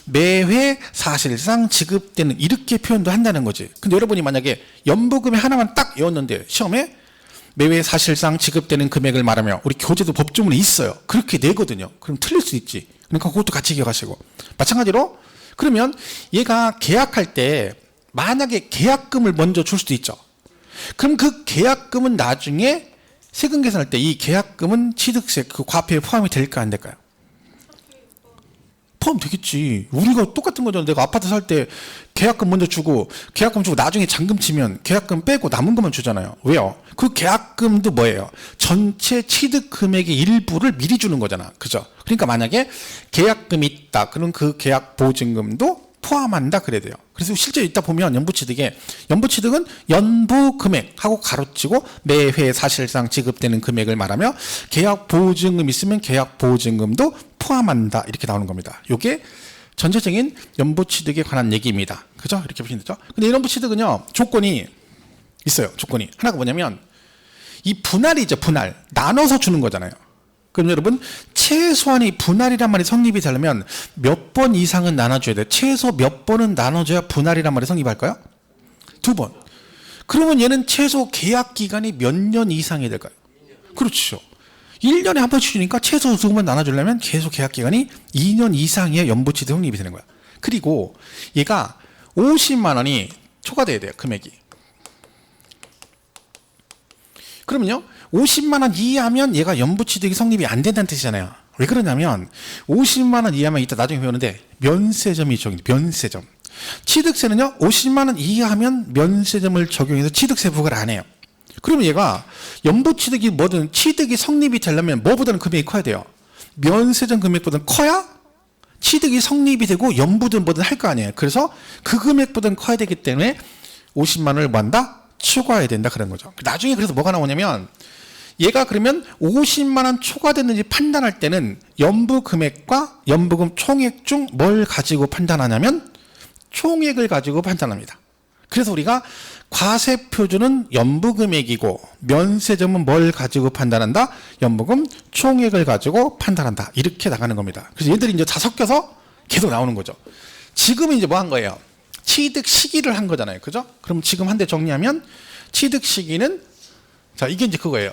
매회 사실상 지급되는 이렇게 표현도 한다는 거지. 근데 여러분이 만약에 연부금에 하나만 딱 외웠는데 시험에 매회 사실상 지급되는 금액을 말하며 우리 교재도 법조문에 있어요. 그렇게 내거든요. 그럼 틀릴 수 있지. 그러니까 그것도 같이 기억하시고. 마찬가지로 그러면 얘가 계약할 때 만약에 계약금을 먼저 줄 수도 있죠. 그럼 그 계약금은 나중에 세금 계산할 때 이 계약금은 취득세 그 과표에 포함이 될까 안 될까요? 포함되겠지. 우리가 똑같은 거잖아. 내가 아파트 살 때 계약금 먼저 주고 계약금 주고 나중에 잔금 치면 계약금 빼고 남은 것만 주잖아요. 왜요? 그 계약금도 뭐예요? 전체 취득 금액의 일부를 미리 주는 거잖아. 그죠? 그러니까 만약에 계약금이 있다. 그럼 그 계약 보증금도 포함한다 그래야 돼요. 그래서 실제 이따 보면 연부취득은 연부금액하고 가로치고 매회 사실상 지급되는 금액을 말하며 계약보증금 있으면 계약보증금도 포함한다 이렇게 나오는 겁니다. 이게 전체적인 연부취득에 관한 얘기입니다. 그죠? 이렇게 보시면 되죠. 근데 이 연부취득은요 조건이 있어요. 조건이 하나가 뭐냐면 이 분할이죠. 분할 나눠서 주는 거잖아요. 그럼 여러분 최소한의 분할이란 말이 성립이 되려면 몇 번 이상은 나눠줘야 돼. 최소 몇 번은 나눠줘야 분할이란 말이 성립할까요? 2번. 그러면 얘는 최소 계약 기간이 몇 년 이상이 될까요? 그렇죠. 1년에 한 번씩 주니까 최소 2번 나눠주려면 계속 계약 기간이 2년 이상이야 연부치드 성립이 되는 거야. 그리고 얘가 50만 원이 초과돼야 돼요. 금액이. 그러면요. 50만 원 이하면 얘가 연부취득이 성립이 안 된다는 뜻이잖아요. 왜 그러냐면 50만 원 이하면 이따 나중에 배우는데 면세점이 적용돼. 면세점. 취득세는요. 50만 원 이하면 면세점을 적용해서 취득세 부과를 안 해요. 그러면 얘가 연부취득이 뭐든 취득이 성립이 되려면 뭐보다는 금액이 커야 돼요. 면세점 금액보다는 커야 취득이 성립이 되고 연부든 뭐든 할 거 아니에요. 그래서 그 금액보다는 커야 되기 때문에 50만 원을 뭐 한다? 추가해야 된다 그런 거죠. 나중에 그래서 뭐가 나오냐면 얘가 그러면 50만 원 초과됐는지 판단할 때는 연부 금액과 연부금 총액 중 뭘 가지고 판단하냐면 총액을 가지고 판단합니다. 그래서 우리가 과세 표준은 연부 금액이고 면세점은 뭘 가지고 판단한다? 연부금 총액을 가지고 판단한다. 이렇게 나가는 겁니다. 그래서 얘들이 이제 다 섞여서 계속 나오는 거죠. 지금은 이제 뭐 한 거예요? 취득 시기를 한 거잖아요. 그죠? 그럼 지금 한 대 정리하면 취득 시기는 자, 이게 이제 그거예요.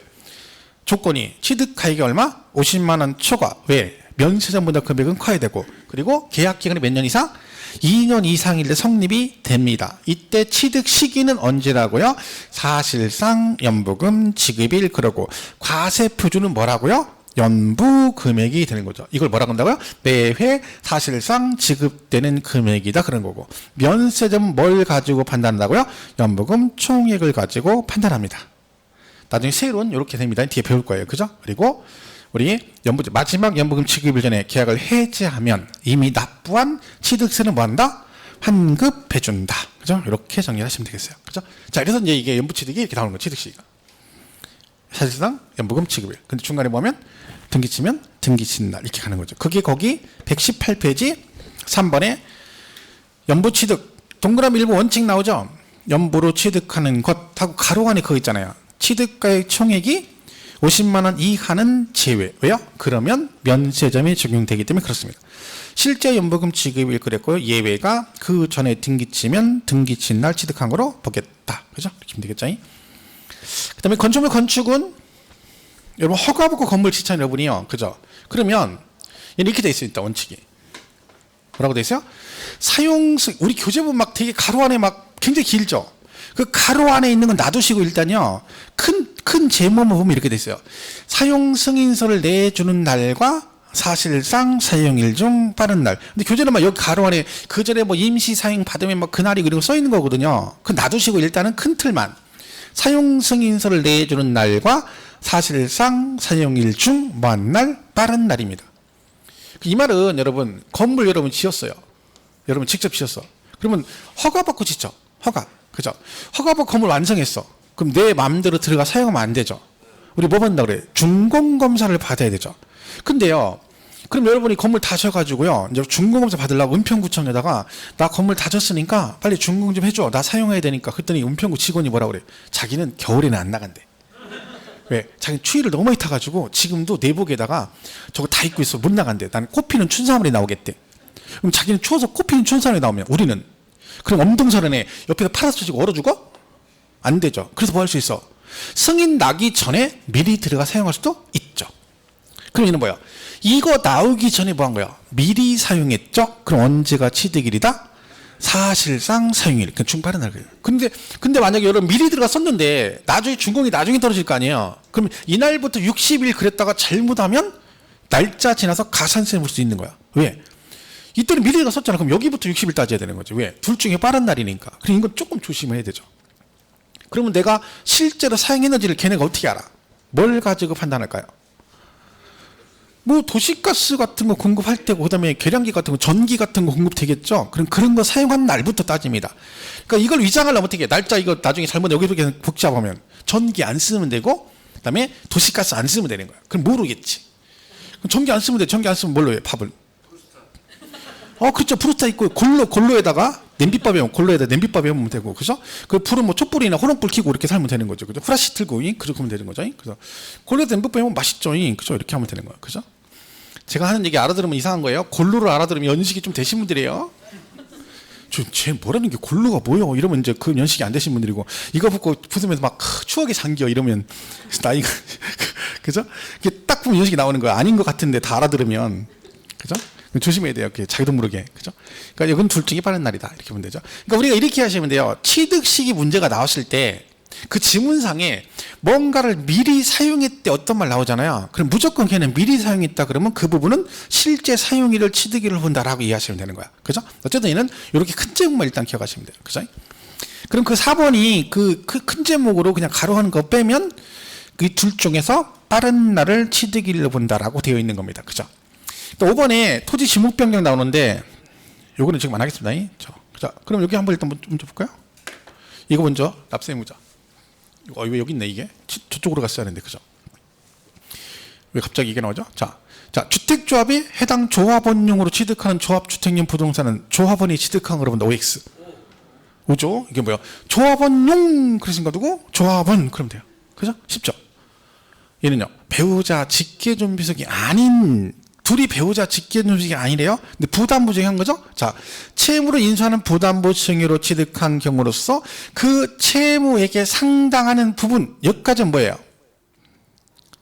조건이 취득가액이 얼마? 50만 원 초과. 왜? 면세점보다 금액은 커야 되고 그리고 계약 기간이 몇 년 이상? 2년 이상일 때 성립이 됩니다. 이때 취득 시기는 언제라고요? 사실상 연부금 지급일 그러고 과세 표준은 뭐라고요? 연부 금액이 되는 거죠. 이걸 뭐라고 한다고요? 매회 사실상 지급되는 금액이다 그런 거고 면세점은 뭘 가지고 판단한다고요? 연부금 총액을 가지고 판단합니다. 나중에 세율은 이렇게 됩니다. 뒤에 배울 거예요. 그죠? 그리고 우리 마지막 연부금 지급일 전에 계약을 해지하면 이미 납부한 취득세는 뭐 한다? 환급해준다. 그죠? 이렇게 정리를 하시면 되겠어요. 그죠? 자, 그래서 이제 이게 연부취득이 이렇게 나오는 거예요. 취득시기가. 사실상 연부금 지급일. 근데 중간에 보면 등기치면 등기치는 날 이렇게 가는 거죠. 그게 거기 118페이지 3번에 연부취득 동그라미 일부 원칙 나오죠. 연부로 취득하는 것하고 가로 안에 그거 있잖아요. 취득가액 총액이 50만 원 이하는 제외. 왜요? 그러면 면세점이 적용되기 때문에 그렇습니다. 실제 연부금 지급일 그랬고요. 예외가 그 전에 등기치면 등기친 날 취득한 거로 보겠다. 그죠? 이렇게 하면 되겠죠? 그 다음에 건축물 건축은 여러분 허가받고 건물 지차는 여러분이요. 그죠? 그러면 얘는 이렇게 돼 있어요. 일단 원칙이. 뭐라고 돼 있어요? 사용승, 우리 교재본 막 되게 가로 안에 막 굉장히 길죠? 그 가로 안에 있는 건 놔두시고 일단요. 큰 제목만 보면 이렇게 돼 있어요. 사용 승인서를 내주는 날과 사실상 사용일 중 빠른 날. 근데 교재는 막 여기 가로 안에 그 전에 뭐 임시 사용 받으면 뭐 그날이 그리고 써 있는 거거든요. 그 놔두시고 일단은 큰 틀만. 사용 승인서를 내주는 날과 사실상 사용일 중 뭐한 날 빠른 날입니다. 이 말은 여러분 건물 여러분 지었어요. 여러분 직접 지었어. 그러면 허가받고 짓죠. 허가. 그죠? 허가받고 건물 완성했어. 그럼 내 마음대로 들어가 사용하면 안 되죠. 우리 뭐 받는다 그래? 준공검사를 받아야 되죠. 근데요. 그럼 여러분이 건물 다 져가지고요. 이제 준공검사 받으려고 은평구청에다가 나 건물 다 졌으니까 빨리 준공 좀 해줘. 나 사용해야 되니까. 그랬더니 은평구 직원이 뭐라 그래? 자기는 겨울에는 안 나간대. 왜? 자기는 추위를 너무 많이 타가지고 지금도 내복에다가 저거 다 입고 있어. 못 나간대. 난 꽃피는 춘삼월에 나오겠대. 그럼 자기는 추워서 꽃피는 춘삼월에 나오면 우리는 그럼 엄동설안에 옆에서 파라솔 치고 얼어 죽어? 안 되죠. 그래서 뭐 할 수 있어? 승인 나기 전에 미리 들어가 사용할 수도 있죠. 그럼 얘는 뭐야? 이거 나오기 전에 뭐 한 거야? 미리 사용했죠? 그럼 언제가 취득일이다? 사실상 사용일. 그 중빠른 날 거예요. 근데 만약에 여러분 미리 들어가 썼는데 나중에 준공이 나중에 떨어질 거 아니에요? 그럼 이날부터 60일 그랬다가 잘못하면 날짜 지나서 가산세 물 수 있는 거야. 왜? 이때는 미리가 썼잖아. 그럼 여기부터 60일 따져야 되는 거죠. 왜? 둘 중에 빠른 날이니까. 그럼 이건 조금 조심해야 되죠. 그러면 내가 실제로 사용했는지를 걔네가 어떻게 알아? 뭘 가지고 판단할까요? 뭐 도시가스 같은 거 공급할 때고 그다음에 계량기 같은 거 전기 같은 거 공급되겠죠. 그럼 그런 거 사용한 날부터 따집니다. 그러니까 이걸 위장하려면 어떻게 해? 날짜 이거 나중에 잘못 여기 이렇게 복잡하면 전기 안 쓰면 되고 그다음에 도시가스 안 쓰면 되는 거야. 그럼 모르겠지. 그럼 전기 안 쓰면 돼. 전기 안 쓰면 뭘로 해? 밥을. 그렇죠. 프루스타 있고 골로에다가 냄비밥에 골로에다 냄비밥에 하면 되고, 그죠? 그 불은 뭐 촛불이나 호롱불 켜고 이렇게 살면 되는 거죠, 그죠? 후라시 틀고 그렇게 하면 되는 거죠, 그죠? 골로에다 냄비밥에 하면 맛있죠, 그죠? 이렇게 하면 되는 거예요, 그죠? 제가 하는 얘기 알아들으면 이상한 거예요. 골로를 알아들으면 연식이 좀 되신 분들이에요. 쟤 뭐라는 게 골로가 뭐요? 이러면 이제 그 연식이 안 되신 분들이고, 이거 붙고 부수면서 막 추억이 잠겨 이러면 나이가 그죠? 이게 딱 보면 연식이 나오는 거야. 아닌 것 같은데 다 알아들으면, 그죠? 조심해야 돼요. 자기도 모르게, 그죠? 그러니까 이건 둘 중에 빠른 날이다 이렇게 보면 되죠. 그러니까 우리가 이렇게 하시면 돼요. 취득식이 문제가 나왔을 때 그 지문상에 뭔가를 미리 사용했대 어떤 말 나오잖아요. 그럼 무조건 걔는 미리 사용했다 그러면 그 부분은 실제 사용일을 취득일을 본다라고 이해하시면 되는 거야. 그죠? 어쨌든 얘는 이렇게 큰 제목만 일단 기억하시면 돼요. 그죠? 그럼 그 4번이 그 큰 제목으로 그냥 가로하는 거 빼면 그 둘 중에서 빠른 날을 취득일로 본다라고 되어 있는 겁니다. 그죠? 또 5번에 토지 지목 변경 나오는데 요거는 지금 안 하겠습니다. 자, 그럼 여기 한번 일단 먼저 볼까요? 이거 먼저 납세의무자. 왜 여기 있네 이게? 저쪽으로 갔어야 하는데 그죠? 왜 갑자기 이게 나오죠? 자, 주택조합이 해당 조합원용으로 취득하는 조합주택용 부동산은 조합원이 취득한 거로 본다. OX. 오죠? 이게 뭐야? 조합원용 그러신 거 두고 조합원 그러면 돼요. 그죠? 쉽죠? 얘는요. 배우자 직계존비속이 아닌, 둘이 배우자 직계존비속이 아니래요. 근데 부담보증이 한 거죠? 자, 채무로 인수하는 부담보증으로 취득한 경우로서 그 채무액에 상당하는 부분, 여기까지는 뭐예요?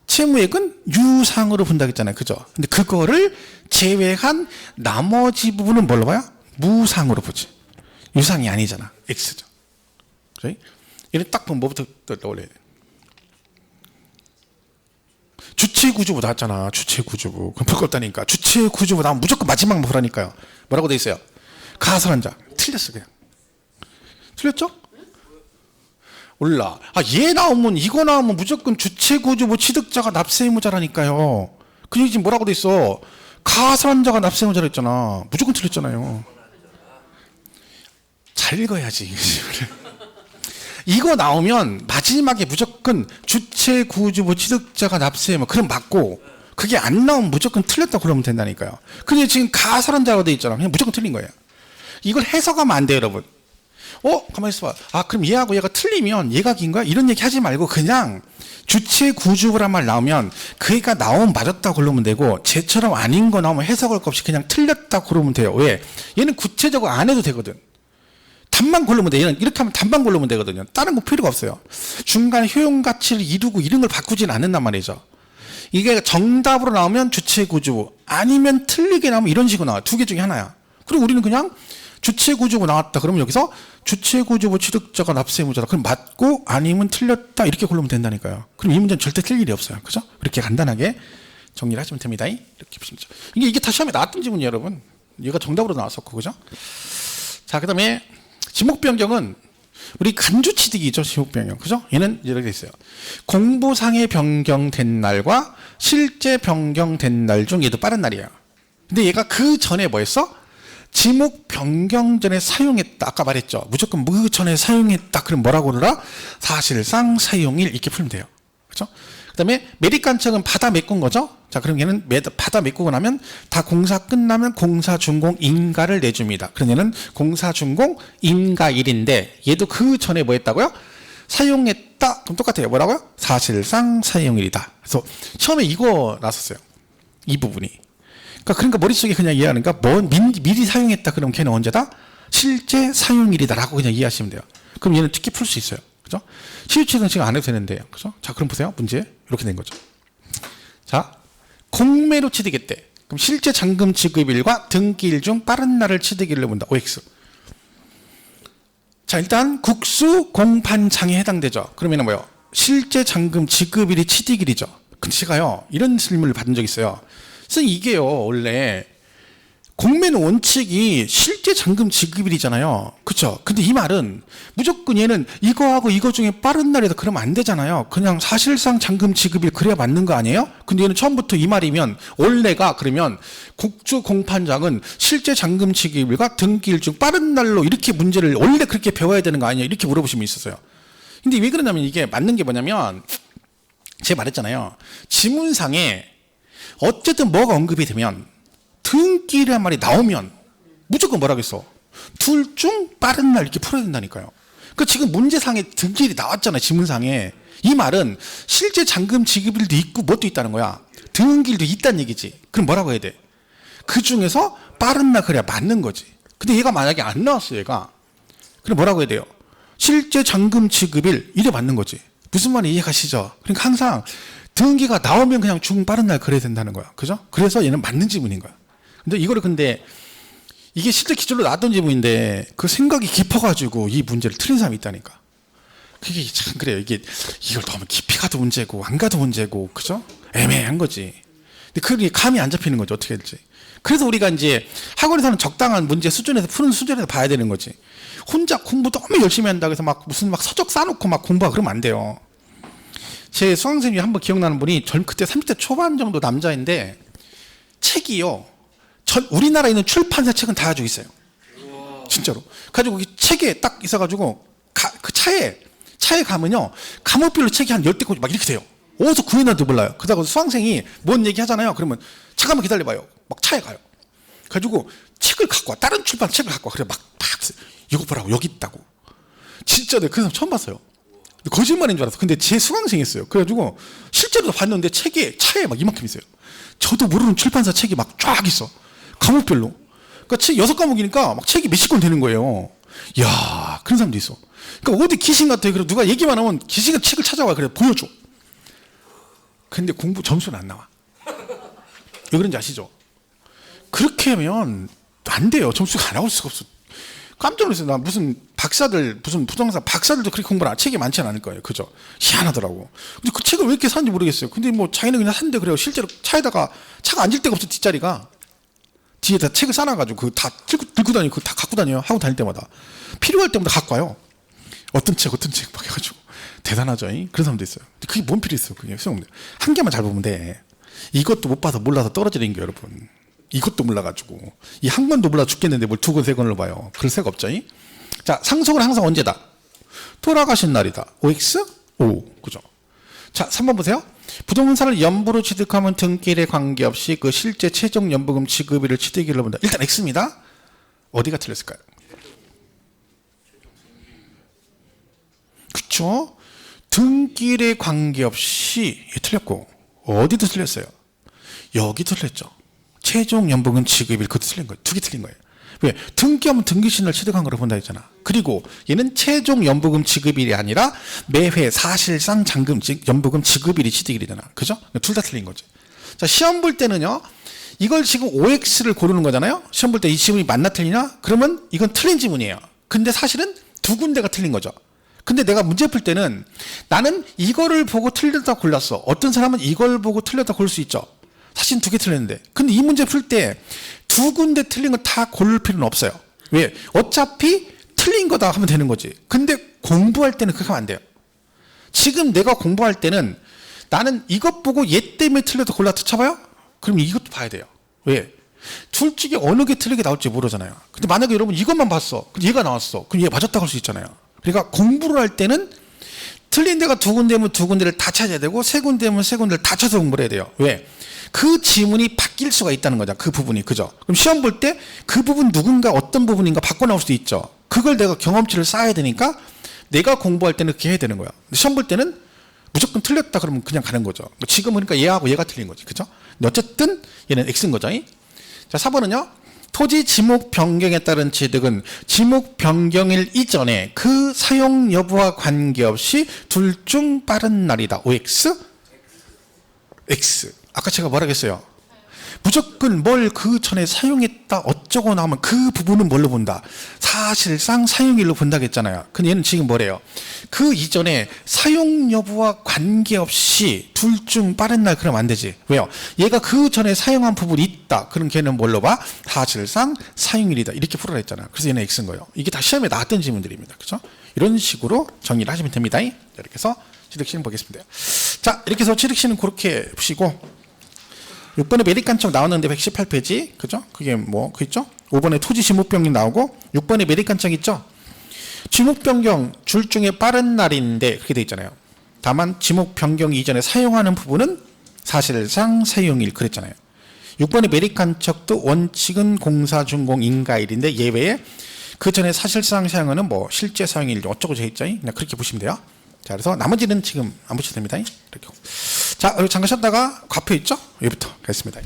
채무액은 유상으로 본다고 했잖아요. 그죠? 근데 그거를 제외한 나머지 부분은 뭘로 봐요? 무상으로 보지. 유상이 아니잖아. X죠. 그죠? 얘는 딱 보면 뭐부터 떠올려야 돼? 주체구조부 나왔잖아. 주체구조부. 그럼 볼 거 없다니까. 주체구조부 나오면 무조건 마지막만 보라니까요. 뭐라고 돼 있어요? 가설한 자. 틀렸어 그냥. 틀렸죠? 몰라. 얘 나오면, 이거 나오면 무조건 주체구조부 취득자가 납세의무자라니까요. 그 얘기 지금 뭐라고 돼 있어? 가설한 자가 납세의무자라 했잖아. 무조건 틀렸잖아요. 잘 읽어야지. 이거 나오면 마지막에 무조건 주체구조부 취득자가 납세의무, 그럼 맞고, 그게 안 나오면 무조건 틀렸다고 그러면 된다니까요. 근데 지금 가설한 자로 돼 있잖아. 그냥 무조건 틀린 거예요. 이걸 해석하면 안 돼요, 여러분. 가만히 있어봐. 그럼 얘하고 얘가 틀리면 얘가 긴 거야? 이런 얘기 하지 말고 그냥 주체구조부란 말 나오면 그 애가 나오면 맞았다고 그러면 되고, 쟤처럼 아닌 거 나오면 해석할 거 없이 그냥 틀렸다고 그러면 돼요. 왜? 얘는 구체적으로 안 해도 되거든. 답만 고르면 돼. 얘는 이렇게 하면 답만 고르면 되거든요. 다른 거 필요가 없어요. 중간 효용 가치를 이루고 이런 걸 바꾸진 않는단 말이죠. 이게 정답으로 나오면 주체구조부, 아니면 틀리게 나오면 이런 식으로 나와. 두 개 중에 하나야. 그리고 우리는 그냥 주체구조부 나왔다 그러면 여기서 주체구조부 취득자가 납세의무자다. 그럼 맞고 아니면 틀렸다 이렇게 고르면 된다니까요. 그럼 이 문제는 절대 틀릴 일이 없어요. 그죠? 이렇게 간단하게 정리를 하시면 됩니다. 이렇게 보시면 이게 다 시험에 나왔던 지문이에요, 여러분. 얘가 정답으로 나왔었고, 그죠? 자, 그 다음에 지목 변경은 우리 간주 취득이죠. 지목 변경. 그죠? 얘는 이렇게 돼 있어요. 공보상에 변경된 날과 실제 변경된 날 중 얘도 빠른 날이에요. 근데 얘가 그 전에 뭐 했어? 지목 변경 전에 사용했다. 아까 말했죠. 무조건 그 전에 사용했다. 그럼 뭐라고 그러라? 사실상 사용일 이렇게 풀면 돼요. 그죠? 그 다음에 매립간척은 받아 메꾼 거죠. 자, 그럼 얘는 받아 메꾸고 나면 다 공사 끝나면 공사 준공 인가를 내줍니다. 그럼 얘는 공사 준공 인가일인데 얘도 그 전에 뭐 했다고요? 사용했다. 그럼 똑같아요. 뭐라고요? 사실상 사용일이다. 그래서 처음에 이거 나왔었어요. 이 부분이. 그러니까 머릿속에 그냥 이해하니까 미리 사용했다. 그럼 걔는 언제다? 실제 사용일이다라고 그냥 이해하시면 돼요. 그럼 얘는 특히 풀 수 있어요. 그죠? 시유취득은 지금 안 해도 되는데요. 그죠? 자, 그럼 보세요. 문제. 이렇게 된 거죠. 자, 공매로 취득했대. 그럼 실제 잔금 지급일과 등기일 중 빠른 날을 취득일로 본다. OX. 자, 일단 국수 공판장에 해당되죠. 그러면 뭐예요? 실제 잔금 지급일이 취득일이죠. 근데 제가요, 이런 질문을 받은 적이 있어요. 선생님, 이게요, 원래 공매는 원칙이 실제 잔금 지급일이잖아요. 그렇죠? 근데 이 말은 무조건 얘는 이거하고 이거 중에 빠른 날이다 그러면 안 되잖아요. 그냥 사실상 잔금 지급일 그래야 맞는 거 아니에요? 근데 얘는 처음부터 이 말이면 원래가 그러면 국주 공판장은 실제 잔금 지급일과 등기일 중 빠른 날로 이렇게 문제를 원래 그렇게 배워야 되는 거 아니냐 이렇게 물어보시면 있었어요. 근데 왜 그러냐면 이게 맞는 게 뭐냐면 제가 말했잖아요. 지문상에 어쨌든 뭐가 언급이 되면 등기라는 말이 나오면 무조건 뭐라겠어? 둘 중 빠른 날 이렇게 풀어야 된다니까요. 그러니까 지금 문제상에 등기일이 나왔잖아요. 지문상에. 이 말은 실제 잔금 지급일도 있고 뭣도 있다는 거야. 등기일도 있다는 얘기지. 그럼 뭐라고 해야 돼? 그 중에서 빠른 날 그래야 맞는 거지. 근데 얘가 만약에 안 나왔어, 얘가. 그럼 뭐라고 해야 돼요? 실제 잔금 지급일 이래 맞는 거지. 무슨 말인지 이해가시죠? 그러니까 항상 등기가 나오면 그냥 빠른 날 그래야 된다는 거야. 그죠? 그래서 얘는 맞는 지문인 거야. 근데 이거를 근데 이게 실제 기준으로 나왔던 지문인데 그 생각이 깊어가지고 이 문제를 틀린 사람이 있다니까. 그게 참 그래요. 이걸 너무 깊이 가도 문제고 안 가도 문제고, 그죠? 애매한 거지. 근데 그게 감이 안 잡히는 거죠. 어떻게 될지. 그래서 우리가 이제 학원에서는 적당한 문제 수준에서 푸는 수준에서 봐야 되는 거지. 혼자 공부 너무 열심히 한다고 해서 무슨 서적 싸놓고 공부하고 그러면 안 돼요. 제 수강생이 한번 기억나는 분이 그때 30대 초반 정도 남자인데 책이요. 우리나라에 있는 출판사 책은 다 가지고 있어요. 진짜로. 가지고 책에 딱 있어가지고 그 차에 가면요. 감옥별로 책이 한 10대 꽂이 막 이렇게 돼요. 어디서 구해놨는지 몰라요. 그러다가 수강생이 뭔 얘기 하잖아요. 그러면 잠깐만 기다려봐요. 막 차에 가요. 가지고 책을 갖고 와. 다른 출판 책을 갖고 와. 그래 이거 보라고 여기 있다고. 진짜 내가 그 사람 처음 봤어요. 거짓말인 줄 알았어. 근데 제 수강생이었어요. 그래가지고 실제로 봤는데 차에 막 이만큼 있어요. 저도 모르는 출판사 책이 막 쫙 있어. 과목별로. 그러니까 책 6과목이니까 막 책이 몇십 권 되는 거예요. 이야, 그런 사람도 있어. 그러니까 어디 귀신 같아. 그래 누가 얘기만 하면 귀신가 책을 찾아와. 그래 보여줘. 근데 공부 점수는 안 나와. 왜 그런지 아시죠? 그렇게 하면 안 돼요. 점수가 안 나올 수가 없어. 깜짝 놀랐어요. 나 무슨 무슨 부동산 박사들도 그렇게 공부를 책이 많지는 않을 거예요. 그죠? 희한하더라고. 근데 그 책을 왜 이렇게 사는지 모르겠어요. 근데 자기는 그냥 샀는데 그래요. 실제로 차가 앉을 데가 없어. 뒷자리가. 뒤에다 책을 싸놔가지고 다 들고 다니고 다 갖고 다녀요. 학원 다닐 때마다. 필요할 때마다 갖고 와요. 어떤 책 막 해가지고. 대단하죠. 그런 사람도 있어요. 그게 뭔 필요 있어요. 그게 한 개만 잘 보면 돼. 이것도 못 봐서 몰라서 떨어지는 게 여러분. 이것도 몰라가지고 이 한 권도 몰라 죽겠는데 뭘 2권 3권을 봐요. 그럴 새가 없죠. 자, 상속은 항상 언제다? 돌아가신 날이다. OX? O. 그죠? 자, 3번 보세요. 부동산을 연부로 취득하면 등기일에 관계없이 그 실제 최종 연부금 지급일을 취득일로 본다. 일단 X입니다. 어디가 틀렸을까요? 그쵸? 등기일에 관계없이 틀렸고 어디도 틀렸어요? 여기도 틀렸죠. 최종 연봉은 지급일 그것도 틀린 거예요. 2개 틀린 거예요. 왜? 등기하면 등기신을 취득한 거로 본다 했잖아. 그리고 얘는 최종 연봉금 지급일이 아니라 매회 사실상 연봉금 지급일이 취득일이잖아. 그죠? 둘 다 틀린 거지. 자, 시험 볼 때는요. 이걸 지금 OX를 고르는 거잖아요. 시험 볼 때 이 지문이 맞나 틀리냐? 그러면 이건 틀린 지문이에요. 근데 사실은 2군데가 틀린 거죠. 근데 내가 문제 풀 때는 나는 이거를 보고 틀렸다 골랐어. 어떤 사람은 이걸 보고 틀렸다 고를 수 있죠. 사실 2개 틀렸는데. 근데 이 문제 풀 때 2군데 틀린 거 다 고를 필요는 없어요. 왜? 어차피 틀린 거다 하면 되는 거지. 근데 공부할 때는 그렇게 하면 안 돼요. 지금 내가 공부할 때는 나는 이것 보고 얘 때문에 틀려서 골라서 쳐봐요? 그럼 이것도 봐야 돼요. 왜? 둘 중에 어느 게 틀리게 나올지 모르잖아요. 근데 만약에 여러분 이것만 봤어. 근데 얘가 나왔어. 그럼 얘 맞았다고 할 수 있잖아요. 그러니까 공부를 할 때는 틀린 데가 2군데면 2군데를 다 찾아야 되고 3군데면 3군데를 다 찾아서 공부를 해야 돼요. 왜? 그 지문이 바뀔 수가 있다는 거죠. 그 부분이. 그죠? 그럼 시험 볼 때 그 부분 누군가 어떤 부분인가 바꿔 나올 수도 있죠. 그걸 내가 경험치를 쌓아야 되니까 내가 공부할 때는 그렇게 해야 되는 거야. 시험 볼 때는 무조건 틀렸다 그러면 그냥 가는 거죠. 지금은 그러니까 얘하고 얘가 틀린 거지. 그죠? 근데 어쨌든 얘는 X인 거죠. 자, 4번은요. 토지 지목 변경에 따른 취득은 지목 변경일 이전에 그 사용 여부와 관계없이 둘 중 빠른 날이다. OX? X. 아까 제가 뭐라고 했어요? 무조건 뭘 그 전에 사용했다 어쩌고 나오면 그 부분은 뭘로 본다? 사실상 사용일로 본다고 했잖아요. 근데 얘는 지금 뭐래요? 그 이전에 사용 여부와 관계없이 둘 중 빠른 날 그러면 안 되지. 왜요? 얘가 그 전에 사용한 부분이 있다. 그럼 걔는 뭘로 봐? 사실상 사용일이다. 이렇게 풀어라 했잖아요. 그래서 얘는 X인 거예요. 이게 다 시험에 나왔던 질문들입니다. 그렇죠? 이런 식으로 정리를 하시면 됩니다. 이렇게 해서 취득시는 보겠습니다. 자, 이렇게 해서 취득시는 그렇게 보시고 6번에 메리칸청 나왔는데 118페이지. 그죠? 그게 그 있죠? 5번에 토지 지목 변경 나오고 6번에 메리칸청 있죠? 지목 변경 줄 중에 빠른 날인데 그렇게 돼 있잖아요. 다만 지목 변경 이전에 사용하는 부분은 사실상 사용일 그랬잖아요. 6번의 메리칸척도 원칙은 공사 준공 인가일인데 예외에 그 전에 사실상 사용하는 실제 사용일 어쩌고 돼 있죠? 그냥 그렇게 보시면 돼요. 자, 그래서 나머지는 지금 안 보셔도 됩니다. 이렇게. 자, 여기 잠깐 쉬었다가 과표 있죠? 여기부터 가겠습니다.